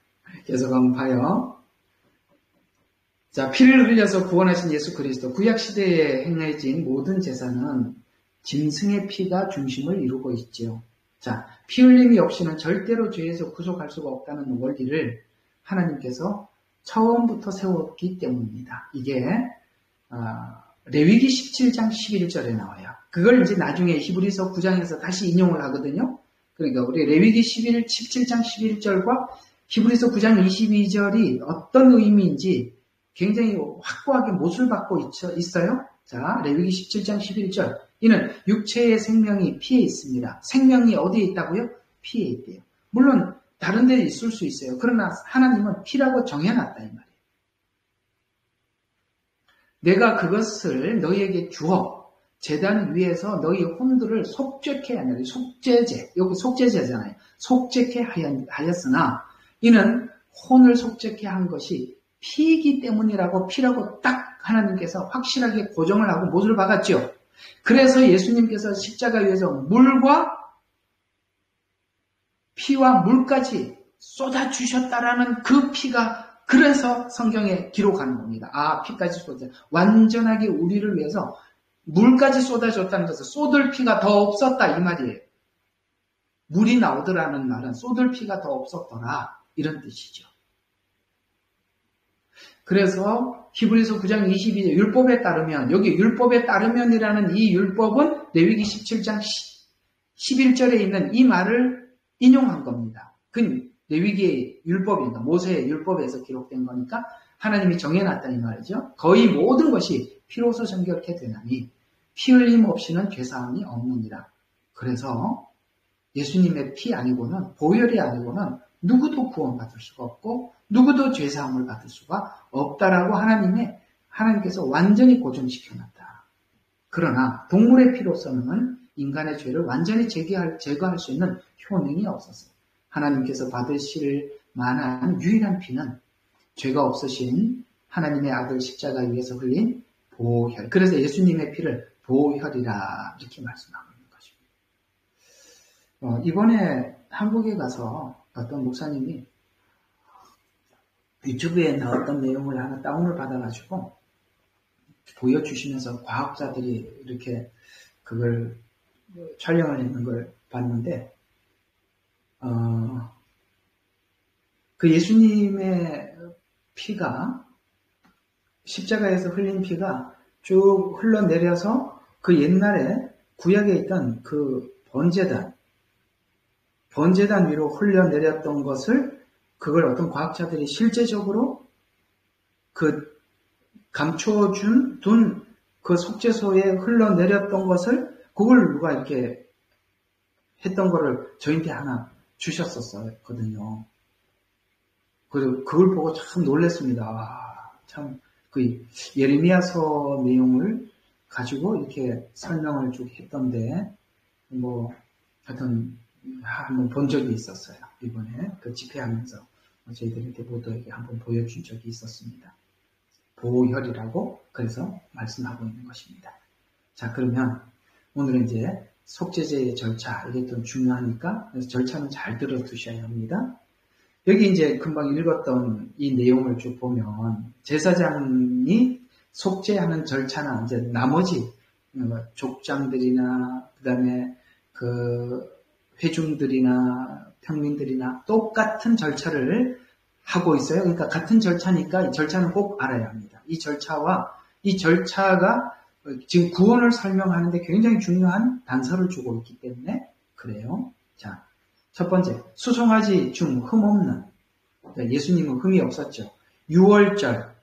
B: 계속 한번 봐요. 자, 피를 흘려서 구원하신 예수 그리스도. 구약시대에 행해진 모든 제사는 짐승의 피가 중심을 이루고 있지요. 자, 피 흘림이 없이는 절대로 죄에서 구속할 수가 없다는 원리를 하나님께서 처음부터 세웠기 때문입니다. 이게 레위기 17장 11절에 나와요. 그걸 이제 나중에 히브리서 9장에서 다시 인용을 하거든요. 그러니까 우리 레위기 17장 11절과 히브리서 9장 22절이 어떤 의미인지 굉장히 확고하게 못을 받고 있어요. 자, 레위기 17장 11절. 이는 육체의 생명이 피에 있습니다. 생명이 어디에 있다고요? 피에 있대요. 물론 다른 데 있을 수 있어요. 그러나 하나님은 피라고 정해놨다 이 말이에요. 내가 그것을 너희에게 주어 제단 위에서 너희 혼들을 속죄케 하느니, 속죄제, 여기 속죄제잖아요. 속죄케 하였으나 이는 혼을 속죄케 한 것이 피이기 때문이라고, 피라고 딱 하나님께서 확실하게 고정을 하고 못을 박았죠. 그래서 예수님께서 십자가 위에서 물과 피와 물까지 쏟아주셨다라는 그 피가, 그래서 성경에 기록하는 겁니다. 아, 피까지 쏟아, 완전하게 우리를 위해서 물까지 쏟아줬다는 것은 쏟을 피가 더 없었다 이 말이에요. 물이 나오더라는 말은 쏟을 피가 더 없었더라 이런 뜻이죠. 그래서 히브리서 9장 22절 율법에 따르면, 여기 율법에 따르면이라는 이 율법은 레위기 17장 11절에 있는 이 말을 인용한 겁니다. 그 레위기의 율법입니다. 모세의 율법에서 기록된 거니까 하나님이 정해놨다는 말이죠. 거의 모든 것이 피로서 정결케 되나니 피 흘림 없이는 죄사함이 없느니라. 그래서 예수님의 피 아니고는, 보혈이 아니고는 누구도 구원받을 수가 없고 누구도 죄사함을 받을 수가 없다라고 하나님께서 완전히 고정시켜놨다. 그러나 동물의 피로서는 인간의 죄를 완전히 제거할 수 있는 효능이 없었어요. 하나님께서 받으실 만한 유일한 피는 죄가 없으신 하나님의 아들 십자가 위에서 흘린 보혈. 그래서 예수님의 피를 보혈이라 이렇게 말씀하고 있는 것입니다. 이번에 한국에 가서 어떤 목사님이 유튜브에 나왔던 내용을 하나 다운을 받아가지고 보여주시면서 과학자들이 이렇게 그걸 촬영을 했는 걸 봤는데, 그 예수님의 피가, 십자가에서 흘린 피가 쭉 흘러내려서 그 옛날에 구약에 있던 그 번제단 위로 흘러내렸던 것을, 그걸 어떤 과학자들이 실제적으로 그 감춰둔 그 속죄소에 흘러내렸던 것을, 그걸 누가 이렇게 했던 거를 저희한테 하나 주셨었거든요. 그리고 그걸 보고 참 놀랐습니다. 아, 참, 그 예레미야서 내용을 가지고 이렇게 설명을 쭉 했던데, 하여튼, 한번 본 적이 있었어요. 이번에 그 집회하면서 저희들한테 모두에게 한번 보여준 적이 있었습니다. 보혈이라고 그래서 말씀하고 있는 것입니다. 자, 그러면 오늘은 이제 속죄제의 절차, 이게 좀 중요하니까 그래서 절차는 잘 들어두셔야 합니다. 여기 이제 금방 읽었던 이 내용을 쭉 보면 제사장이 속죄하는 절차나 이제 나머지 족장들이나 그다음에 그 회중들이나 평민들이나 똑같은 절차를 하고 있어요. 그러니까 같은 절차니까 이 절차는 꼭 알아야 합니다. 이 절차가 지금 구원을 설명하는데 굉장히 중요한 단서를 주고 있기 때문에 그래요. 자, 첫 번째, 수송아지 중 흠없는, 예수님은 흠이 없었죠. 유월절,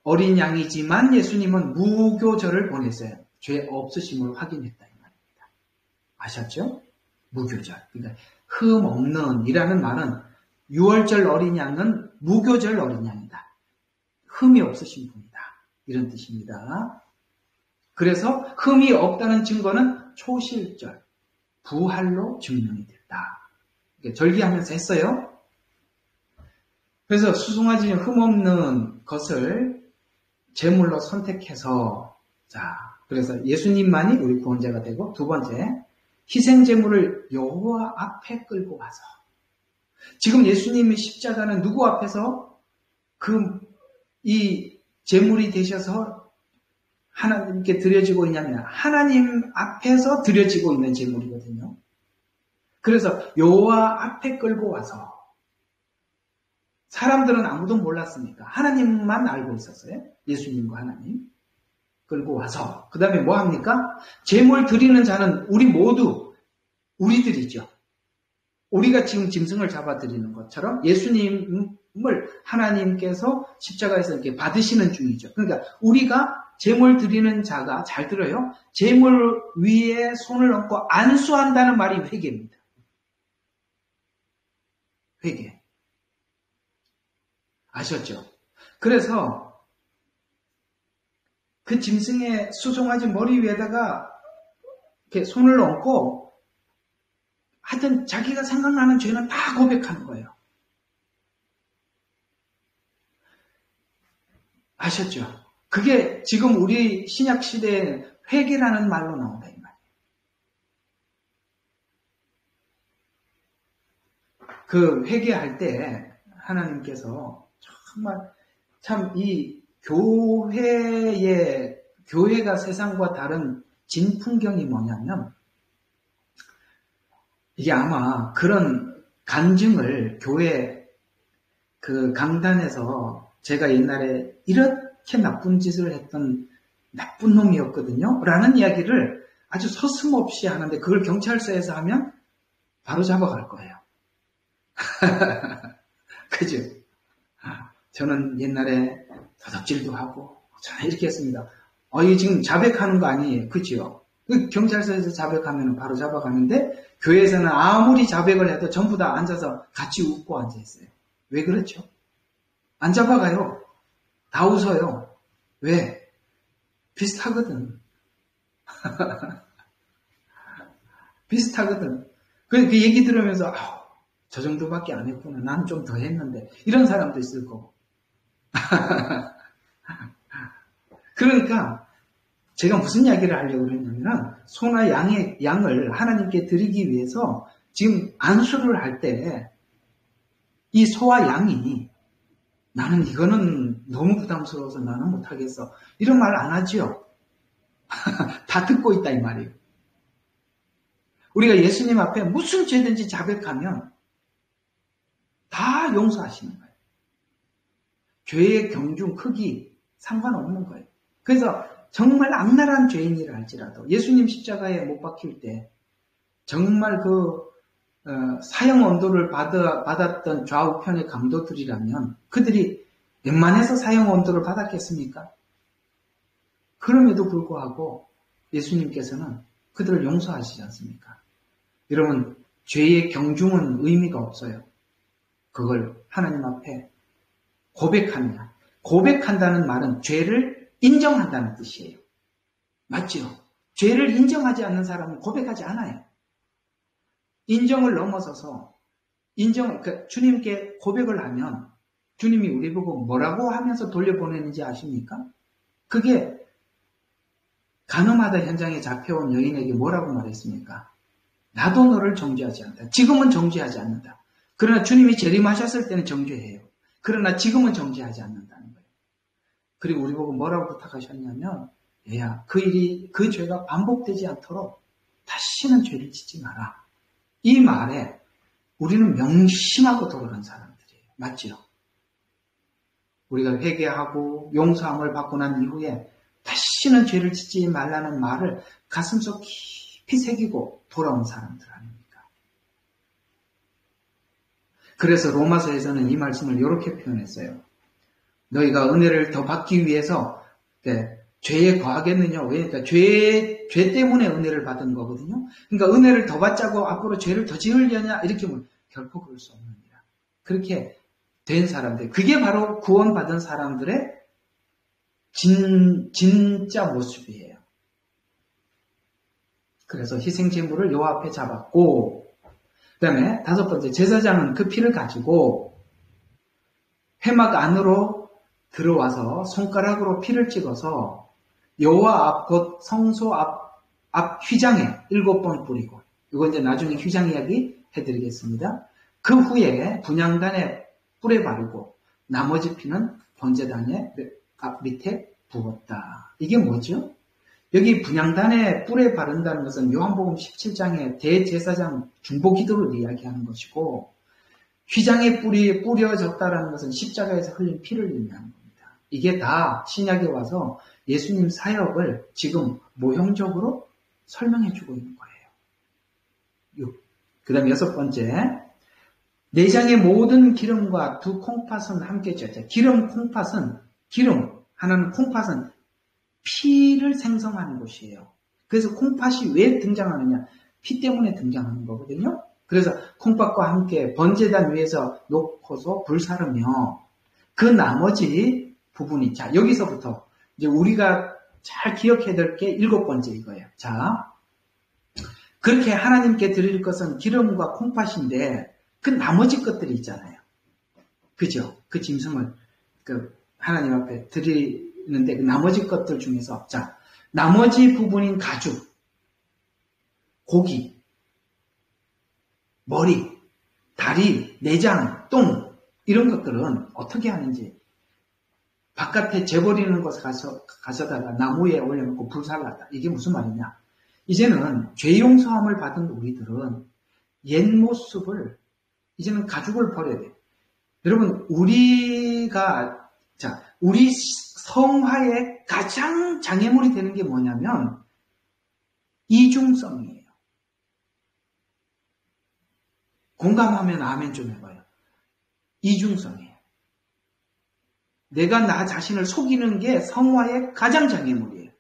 B: 어린 양이지만 예수님은 무교절을 보냈어요. 죄 없으심을 확인했다 이 말입니다. 아셨죠? 무교절. 그러니까 흠 없는 이라는 말은 유월절 어린 양은 무교절 어린 양이다. 흠이 없으신 분이다. 이런 뜻입니다. 그래서 흠이 없다는 증거는 초실절, 부활로 증명이 됐다. 절기하면서 했어요. 그래서 수송아지 흠 없는 것을 제물로 선택해서, 그래서 예수님만이 우리 구원자가 되고, 두 번째, 희생 제물을 여호와 앞에 끌고 와서, 지금 예수님의 십자가는 누구 앞에서 이 제물이 되셔서 하나님께 드려지고 있냐면 하나님 앞에서 드려지고 있는 제물이거든요. 그래서 여호와 앞에 끌고 와서, 사람들은 아무도 몰랐으니까 하나님만 알고 있었어요. 예수님과 하나님 끌고 와서 그 다음에 뭐 합니까? 제물 드리는 자는 우리 모두 우리들이죠. 우리가 지금 짐승을 잡아 드리는 것처럼 예수님을 하나님께서 십자가에서 이렇게 받으시는 중이죠. 그러니까 우리가 제물 드리는 자가, 잘 들어요, 제물 위에 손을 얹고 안수한다는 말이 회개입니다. 회개. 아셨죠? 그래서 그 짐승의 수송아지 머리 위에다가 이렇게 손을 얹고 하여튼 자기가 생각나는 죄는 다 고백하는 거예요. 아셨죠? 그게 지금 우리 신약 시대에 회개라는 말로 나온다 이 말이에요. 그 회개할 때 하나님께서 정말 참 이 교회가 세상과 다른 진풍경이 뭐냐면, 이게 아마 그런 간증을 교회 그 강단에서 제가 옛날에 이렇게 나쁜 짓을 했던 나쁜 놈이었거든요 라는 이야기를 아주 서슴없이 하는데, 그걸 경찰서에서 하면 바로 잡아갈 거예요. 그죠? 저는 옛날에 도둑질도 하고 저는 이렇게 했습니다. 이게 지금 자백하는 거 아니에요. 그죠? 경찰서에서 자백하면 바로 잡아가는데, 교회에서는 아무리 자백을 해도 전부 다 앉아서 같이 웃고 앉아있어요. 왜 그렇죠? 안 잡아가요. 다 웃어요. 왜? 비슷하거든. 비슷하거든. 그 얘기 들으면서 저 정도밖에 안 했구나. 난 좀 더 했는데. 이런 사람도 있을 거고. 그러니까 제가 무슨 이야기를 하려고 그랬냐면, 소나 양을 하나님께 드리기 위해서 지금 안수를 할 때 이 소와 양이 나는 이거는 너무 부담스러워서 나는 못하겠어, 이런 말 안 하지요. 다 듣고 있다 이 말이에요. 우리가 예수님 앞에 무슨 죄든지 자백하면 다 용서하시는 거예요. 죄의 경중, 크기 상관없는 거예요. 그래서 정말 악랄한 죄인이라 할지라도 예수님 십자가에 못 박힐 때 정말 사형 언도를 받았던 좌우편의 강도들이라면 그들이 웬만해서 사형 언도를 받았겠습니까? 그럼에도 불구하고 예수님께서는 그들을 용서하시지 않습니까? 여러분, 죄의 경중은 의미가 없어요. 그걸 하나님 앞에 고백하느냐. 고백한다는 말은 죄를 인정한다는 뜻이에요. 맞죠? 죄를 인정하지 않는 사람은 고백하지 않아요. 인정을 넘어서서 주님께 고백을 하면 주님이 우리 보고 뭐라고 하면서 돌려보내는지 아십니까? 그게 가늠하다 현장에 잡혀온 여인에게 뭐라고 말했습니까? 나도 너를 정죄하지 않는다. 지금은 정죄하지 않는다. 그러나 주님이 재림하셨을 때는 정죄해요. 그러나 지금은 정죄하지 않는다는 거예요. 그리고 우리 보고 뭐라고 부탁하셨냐면, 얘야, 그 죄가 반복되지 않도록 다시는 죄를 짓지 마라. 이 말에 우리는 명심하고 돌아간 사람들이에요. 맞지요? 우리가 회개하고 용서함을 받고 난 이후에 다시는 죄를 짓지 말라는 말을 가슴속 깊이 새기고 돌아온 사람들 아닙니까? 그래서 로마서에서는 이 말씀을 이렇게 표현했어요. 너희가 은혜를 더 받기 위해서 죄에 거하겠느냐? 왜? 그러니까 죄 때문에 은혜를 받은 거거든요. 그러니까 은혜를 더 받자고 앞으로 죄를 더 지으려냐? 이렇게 보면 결코 그럴 수 없느니라. 그렇게 된 사람들, 그게 바로 구원받은 사람들의 진짜 모습이에요. 그래서 희생제물을 여호와 앞에 잡았고, 그 다음에 5번째, 제사장은 그 피를 가지고 회막 안으로 들어와서 손가락으로 피를 찍어서 여호와 앞, 곧 성소 앞 휘장에 7번 뿌리고, 이거 이제 나중에 휘장 이야기 해드리겠습니다. 그 후에 분향단에 뿔에 바르고 나머지 피는 번제단의 밑에 부었다. 이게 뭐죠? 여기 분향단에 뿔에 바른다는 것은 요한복음 17장의 대제사장 중보기도를 이야기하는 것이고, 휘장에 뿔이 뿌려졌다는 것은 십자가에서 흘린 피를 의미하는 겁니다. 이게 다 신약에 와서 예수님 사역을 지금 모형적으로 설명해주고 있는 거예요. 그 다음 6번째, 내장의 모든 기름과 두 콩팥은 함께 쪘죠. 기름, 하나는 콩팥은 피를 생성하는 곳이에요. 그래서 콩팥이 왜 등장하느냐? 피 때문에 등장하는 거거든요. 그래서 콩팥과 함께 번제단 위에서 놓고서 불사르며 그 나머지 부분이, 자, 여기서부터 이제 우리가 잘 기억해야 될 게 7번째 이거예요. 자, 그렇게 하나님께 드릴 것은 기름과 콩팥인데 그 나머지 것들이 있잖아요. 그죠? 그 짐승을 하나님 앞에 드리는데 그 나머지 것들 중에서, 자, 나머지 부분인 가죽, 고기, 머리, 다리, 내장, 똥, 이런 것들은 어떻게 하는지, 바깥에 재버리는 곳에 가져다가 나무에 올려놓고 불살랐다. 이게 무슨 말이냐? 이제는 죄 용서함을 받은 우리들은 옛 모습을, 이제는 가죽을 버려야 돼요. 여러분, 우리 성화의 가장 장애물이 되는 게 뭐냐면 이중성이에요. 공감하면 아멘 좀 해봐요. 이중성이에요. 내가 나 자신을 속이는 게 성화의 가장 장애물이에요.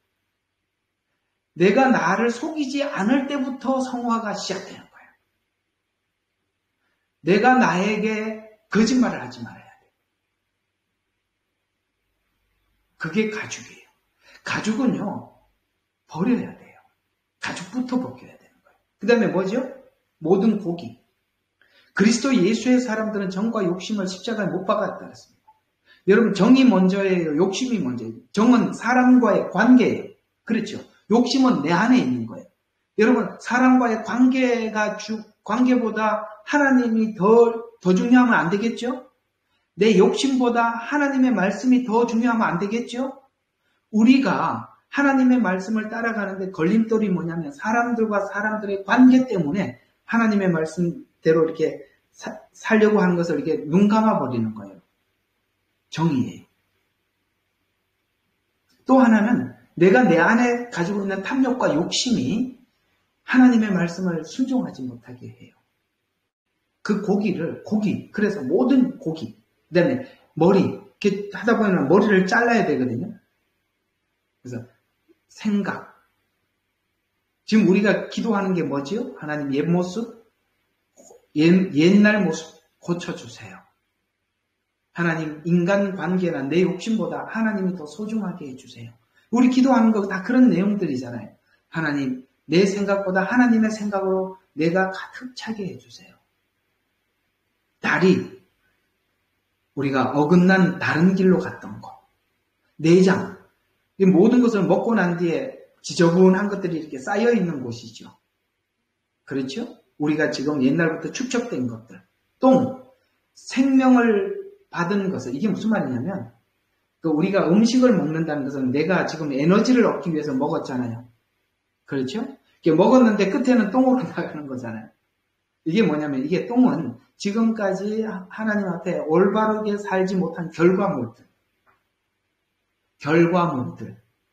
B: 내가 나를 속이지 않을 때부터 성화가 시작되는 거예요. 내가 나에게 거짓말을 하지 말아야 돼. 그게 가죽이에요. 가죽은요, 버려야 돼요. 가죽부터 벗겨야 되는 거예요. 그 다음에 뭐죠? 모든 고기. 그리스도 예수의 사람들은 정과 욕심을 십자가에 못 박았다 그랬습니다. 여러분, 정이 먼저예요? 욕심이 먼저예요? 정은 사람과의 관계예요. 그렇죠? 욕심은 내 안에 있는 거예요. 여러분, 사람과의 관계보다 하나님이 더 중요하면 안 되겠죠? 내 욕심보다 하나님의 말씀이 더 중요하면 안 되겠죠? 우리가 하나님의 말씀을 따라가는데 걸림돌이 뭐냐면 사람들과 사람들의 관계 때문에 하나님의 말씀대로 이렇게 살려고 하는 것을 이렇게 눈 감아버리는 거예요. 정의예요. 또 하나는 내가 내 안에 가지고 있는 탐욕과 욕심이 하나님의 말씀을 순종하지 못하게 해요. 그 고기, 그래서 모든 고기, 그 다음에 머리, 이렇게 하다 보면 머리를 잘라야 되거든요. 그래서 생각. 지금 우리가 기도하는 게 뭐지요? 하나님 옛 모습, 옛날 모습 고쳐주세요. 하나님 인간 관계나 내 욕심보다 하나님이 더 소중하게 해주세요. 우리 기도하는 거 다 그런 내용들이잖아요. 하나님, 내 생각보다 하나님의 생각으로 내가 가득 차게 해주세요. 다리, 우리가 어긋난 다른 길로 갔던 것. 내장, 이 모든 것을 먹고 난 뒤에 지저분한 것들이 이렇게 쌓여 있는 곳이죠. 그렇죠? 우리가 지금 옛날부터 축적된 것들. 똥, 생명을 받은 것을, 이게 무슨 말이냐면, 우리가 음식을 먹는다는 것은 내가 지금 에너지를 얻기 위해서 먹었잖아요. 그렇죠? 먹었는데 끝에는 똥으로 나가는 거잖아요. 이게 뭐냐면, 이게 똥은 지금까지 하나님 앞에 올바르게 살지 못한 결과물들,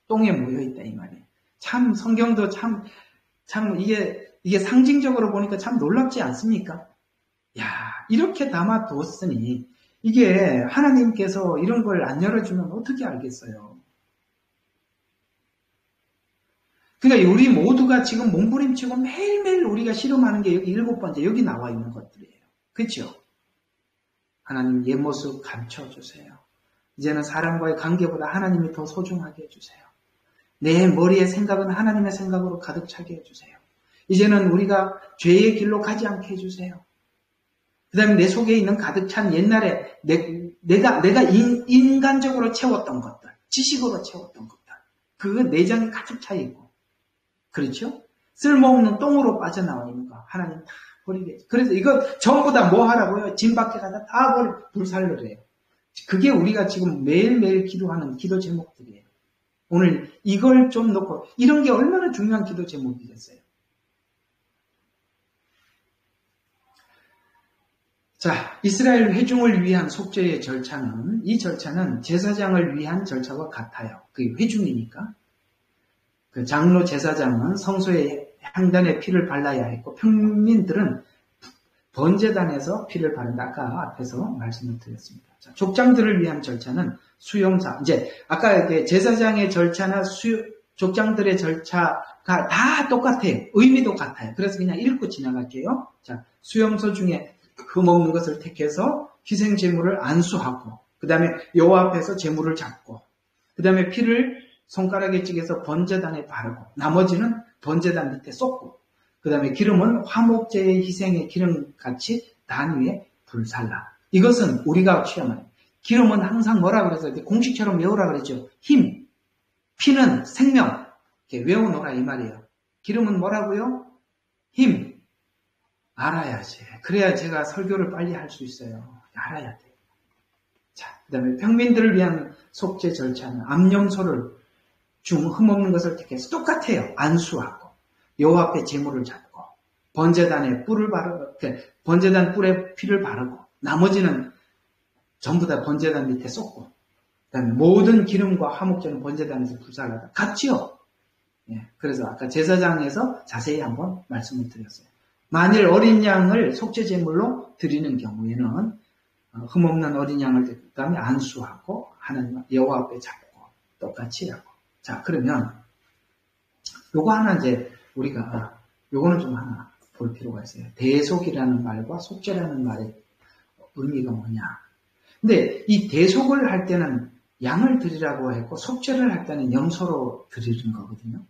B: 똥에 모여있다, 이 말이에요. 참, 성경도 이게 상징적으로 보니까 참 놀랍지 않습니까? 야, 이렇게 담아두었으니 이게 하나님께서 이런 걸 안 열어주면 어떻게 알겠어요? 그러니까 우리 모두가 지금 몸부림치고 매일매일 우리가 실험하는 게 여기 7번째 여기 나와 있는 것들이에요. 그렇죠? 하나님 옛 모습 감춰주세요. 이제는 사람과의 관계보다 하나님이 더 소중하게 해주세요. 내 머리의 생각은 하나님의 생각으로 가득 차게 해주세요. 이제는 우리가 죄의 길로 가지 않게 해주세요. 그 다음에 내 속에 있는 가득 찬 옛날에 내가 인간적으로 채웠던 것들, 지식으로 채웠던 것들, 그 내장이 가득 차 있고, 그렇죠? 쓸모없는 똥으로 빠져나와 있는 거 하나님 다 버리게. 그래서 이거 전부 다 뭐 하라고요? 짐 밖에 가다 다 불살르래요. 그게 우리가 지금 매일매일 기도하는 기도 제목들이에요. 오늘 이걸 좀 놓고 이런 게 얼마나 중요한 기도 제목이겠어요. 자, 이스라엘 회중을 위한 속죄의 절차는 이 절차는 제사장을 위한 절차와 같아요. 그게 회중이니까. 그 장로 제사장은 성소의 향단에 피를 발라야 했고 평민들은 번제단에서 피를 바른다. 아까 앞에서 말씀을 드렸습니다. 자, 족장들을 위한 절차는 수용사. 이제 아까 제사장의 절차나 족장들의 절차가 다 똑같아요. 의미도 같아요. 그래서 그냥 읽고 지나갈게요. 자, 수용소 중에 흠없는 것을 택해서 희생 제물을 안수하고, 그 다음에 여호와 앞에서 제물을 잡고, 그 다음에 피를 손가락에 찍어서 번제단에 바르고, 나머지는 번제단 밑에 쏟고, 그 다음에 기름은 화목제의 희생의 기름같이 단 위에 불살라. 이것은 우리가 취하는 기름은 항상 뭐라 그래서 공식처럼 외우라 그랬죠. 힘, 피는 생명. 이렇게 외워놓으라 이 말이에요. 기름은 뭐라고요? 힘. 알아야지. 그래야 제가 설교를 빨리 할 수 있어요. 알아야 돼. 자, 그 다음에 평민들을 위한 속죄 절차는 암염소를 중 흠없는 것을 택해서 똑같아요. 안수하고 여호와 앞에 제물을 잡고 번제단에 뿔을 바르고 번제단 뿔에 피를 바르고 나머지는 전부 다 번제단 밑에 쏟고 그다음에 모든 기름과 화목제는 번제단에서 불살라다. 같지요? 예, 그래서 아까 제사장에서 자세히 한번 말씀을 드렸어요. 만일 어린 양을 속죄 제물로 드리는 경우에는 흠없는 어린 양을 그다음에 안수하고 하나님 여호와 앞에 잡고 똑같이 하고. 자, 그러면 요거 하나 이제 우리가 요거는 좀 하나 볼 필요가 있어요. 대속이라는 말과 속죄라는 말의 의미가 뭐냐. 근데 이 대속을 할 때는 양을 드리라고 했고 속죄를 할 때는 염소로 드리는 거거든요.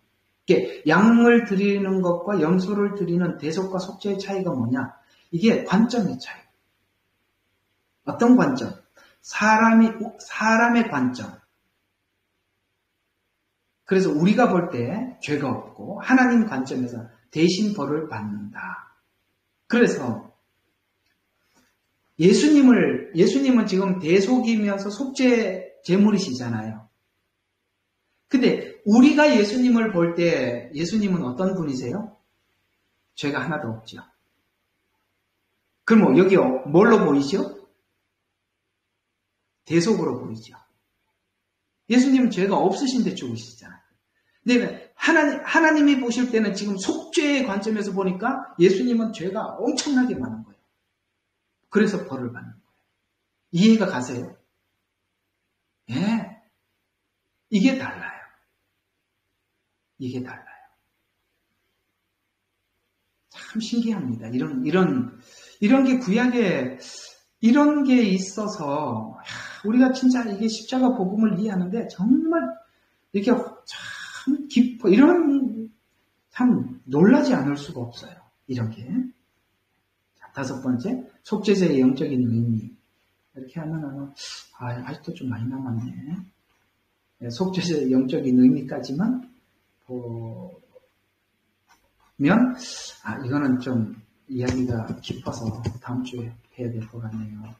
B: 이게 양을 드리는 것과 염소를 드리는 대속과 속죄의 차이가 뭐냐? 이게 관점의 차이. 어떤 관점? 사람의 관점. 그래서 우리가 볼 때 죄가 없고 하나님 관점에서 대신 벌을 받는다. 그래서 예수님은 지금 대속이면서 속죄 제물이시잖아요. 근데 우리가 예수님을 볼 때 예수님은 어떤 분이세요? 죄가 하나도 없죠. 그럼 여기 뭘로 보이죠? 대속으로 보이죠. 예수님은 죄가 없으신데 죽으시잖아요. 근데 하나님이 보실 때는 지금 속죄의 관점에서 보니까 예수님은 죄가 엄청나게 많은 거예요. 그래서 벌을 받는 거예요. 이해가 가세요? 예. 이게 달라요. 이게 달라요. 참 신기합니다. 이런 게 구약에 이런 게 있어서 우리가 진짜 이게 십자가 복음을 이해하는데 정말 이렇게 참 깊어 참 놀라지 않을 수가 없어요. 이런 게. 자, 5번째 속죄제의 영적인 의미. 이렇게 하면 아직도 좀 많이 남았네. 네, 속죄제의 영적인 의미까지만 보면 이거는 좀 이야기가 깊어서 다음 주에 해야 될 것 같네요.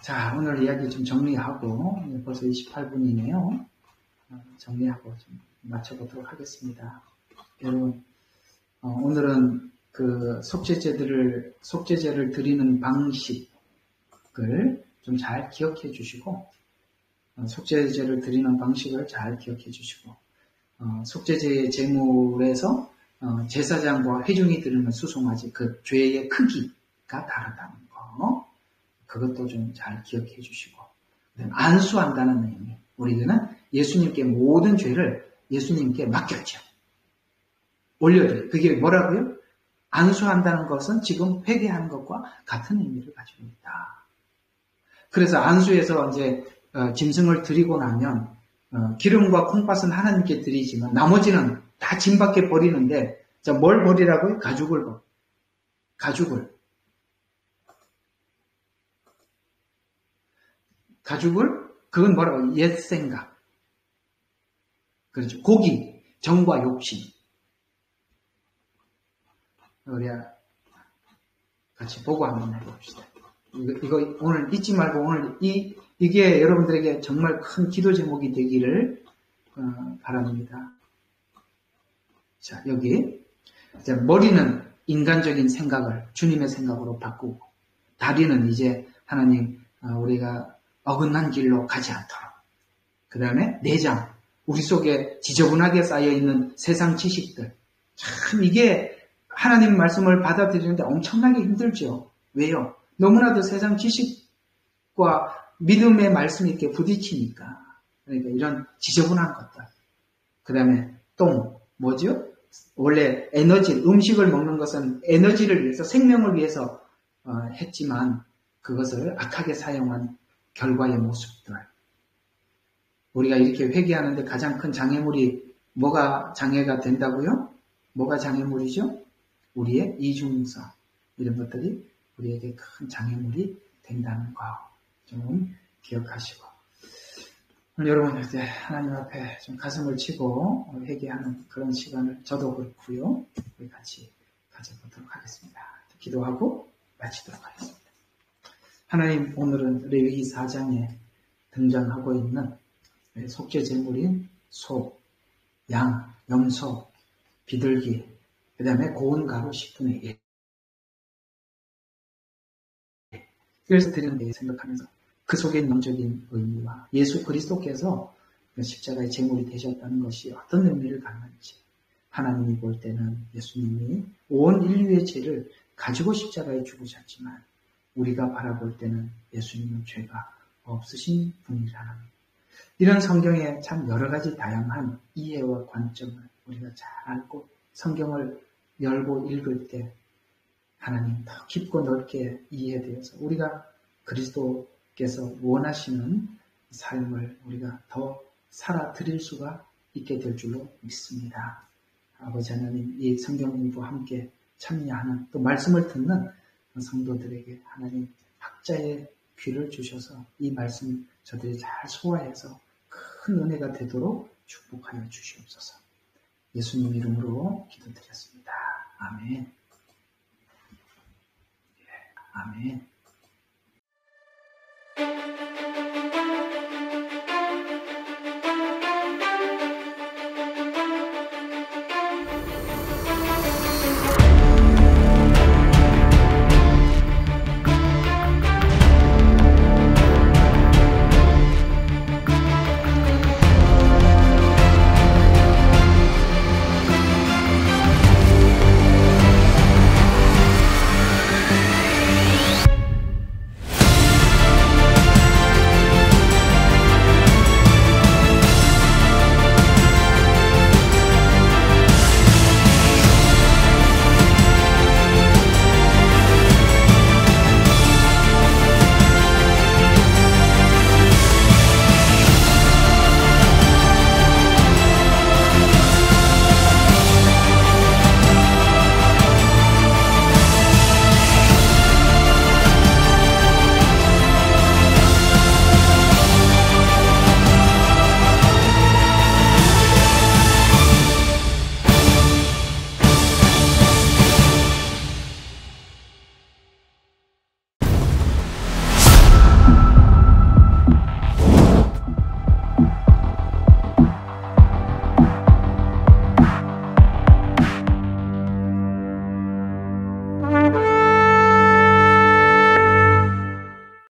B: 자, 오늘 이야기 좀 정리하고 벌써 28분이네요. 정리하고 좀 마쳐보도록 하겠습니다. 여러분, 오늘은 그 속죄제를 드리는 방식을 좀 잘 기억해 주시고, 속죄제를 드리는 방식을 잘 기억해 주시고, 속죄제의 제물에서 제사장과 회중이 드리는 수송아지 그 죄의 크기가 다르다는 거. 그것도 좀 잘 기억해 주시고, 안수한다는 의미. 우리는 예수님께 모든 죄를 예수님께 맡겼죠. 올려드려요. 그게 뭐라고요? 안수한다는 것은 지금 회개하는 것과 같은 의미를 가지고 있다. 그래서 안수에서 이제 짐승을 드리고 나면 기름과 콩팥은 하나님께 드리지만 나머지는 다 짐 밖에 버리는데, 자, 뭘 버리라고요? 가죽을 버려. 가죽을, 그건 뭐라고? 옛 생각. 그렇죠. 고기, 정과 욕심. 우리 같이 보고 한번 해봅시다. 이거 오늘 잊지 말고 오늘 이게 여러분들에게 정말 큰 기도 제목이 되기를 바랍니다. 자, 여기 이제 머리는 인간적인 생각을 주님의 생각으로 바꾸고, 다리는 이제 하나님 우리가 어긋난 길로 가지 않도록, 그 다음에 내장, 우리 속에 지저분하게 쌓여있는 세상 지식들, 참 이게 하나님 말씀을 받아들이는데 엄청나게 힘들죠. 왜요? 너무나도 세상 지식과 믿음의 말씀이 이렇게 부딪히니까. 그러니까 이런 지저분한 것들. 그 다음에 똥, 뭐죠? 원래 에너지, 음식을 먹는 것은 에너지를 위해서, 생명을 위해서 했지만 그것을 악하게 사용한 결과의 모습들. 우리가 이렇게 회개하는데 가장 큰 장애물이 뭐가 장애가 된다고요? 뭐가 장애물이죠? 우리의 이중성, 이런 것들이 우리에게 큰 장애물이 된다는 거 좀 기억하시고, 오늘 여러분 이제 하나님 앞에 좀 가슴을 치고 회개하는 그런 시간을 저도 그렇고요, 우리 같이 가져보도록 하겠습니다. 기도하고 마치도록 하겠습니다. 하나님, 오늘은 레위기 4장에 등장하고 있는 속죄 제물인 소, 양, 염소, 비둘기, 그 다음에 고운 가루 10분의 1. 그래서 드리는 데 생각하면서 그 속에 영적인 의미와 예수 그리스도께서 십자가의 제물이 되셨다는 것이 어떤 의미를 갖는지, 하나님이 볼 때는 예수님이 온 인류의 죄를 가지고 십자가에 죽으셨지만 우리가 바라볼 때는 예수님은 죄가 없으신 분이라는, 이런 성경의 참 여러 가지 다양한 이해와 관점을 우리가 잘 알고 성경을 열고 읽을 때 하나님 더 깊고 넓게 이해되어서 우리가 그리스도께서 원하시는 삶을 우리가 더 살아드릴 수가 있게 될 줄로 믿습니다. 아버지 하나님, 이 성경 공부와 함께 참여하는, 또 말씀을 듣는 성도들에게 하나님 학자의 귀를 주셔서 이 말씀 저들이 잘 소화해서 큰 은혜가 되도록 축복하여 주시옵소서. 예수님 이름으로 기도드렸습니다. 아멘. 아멘.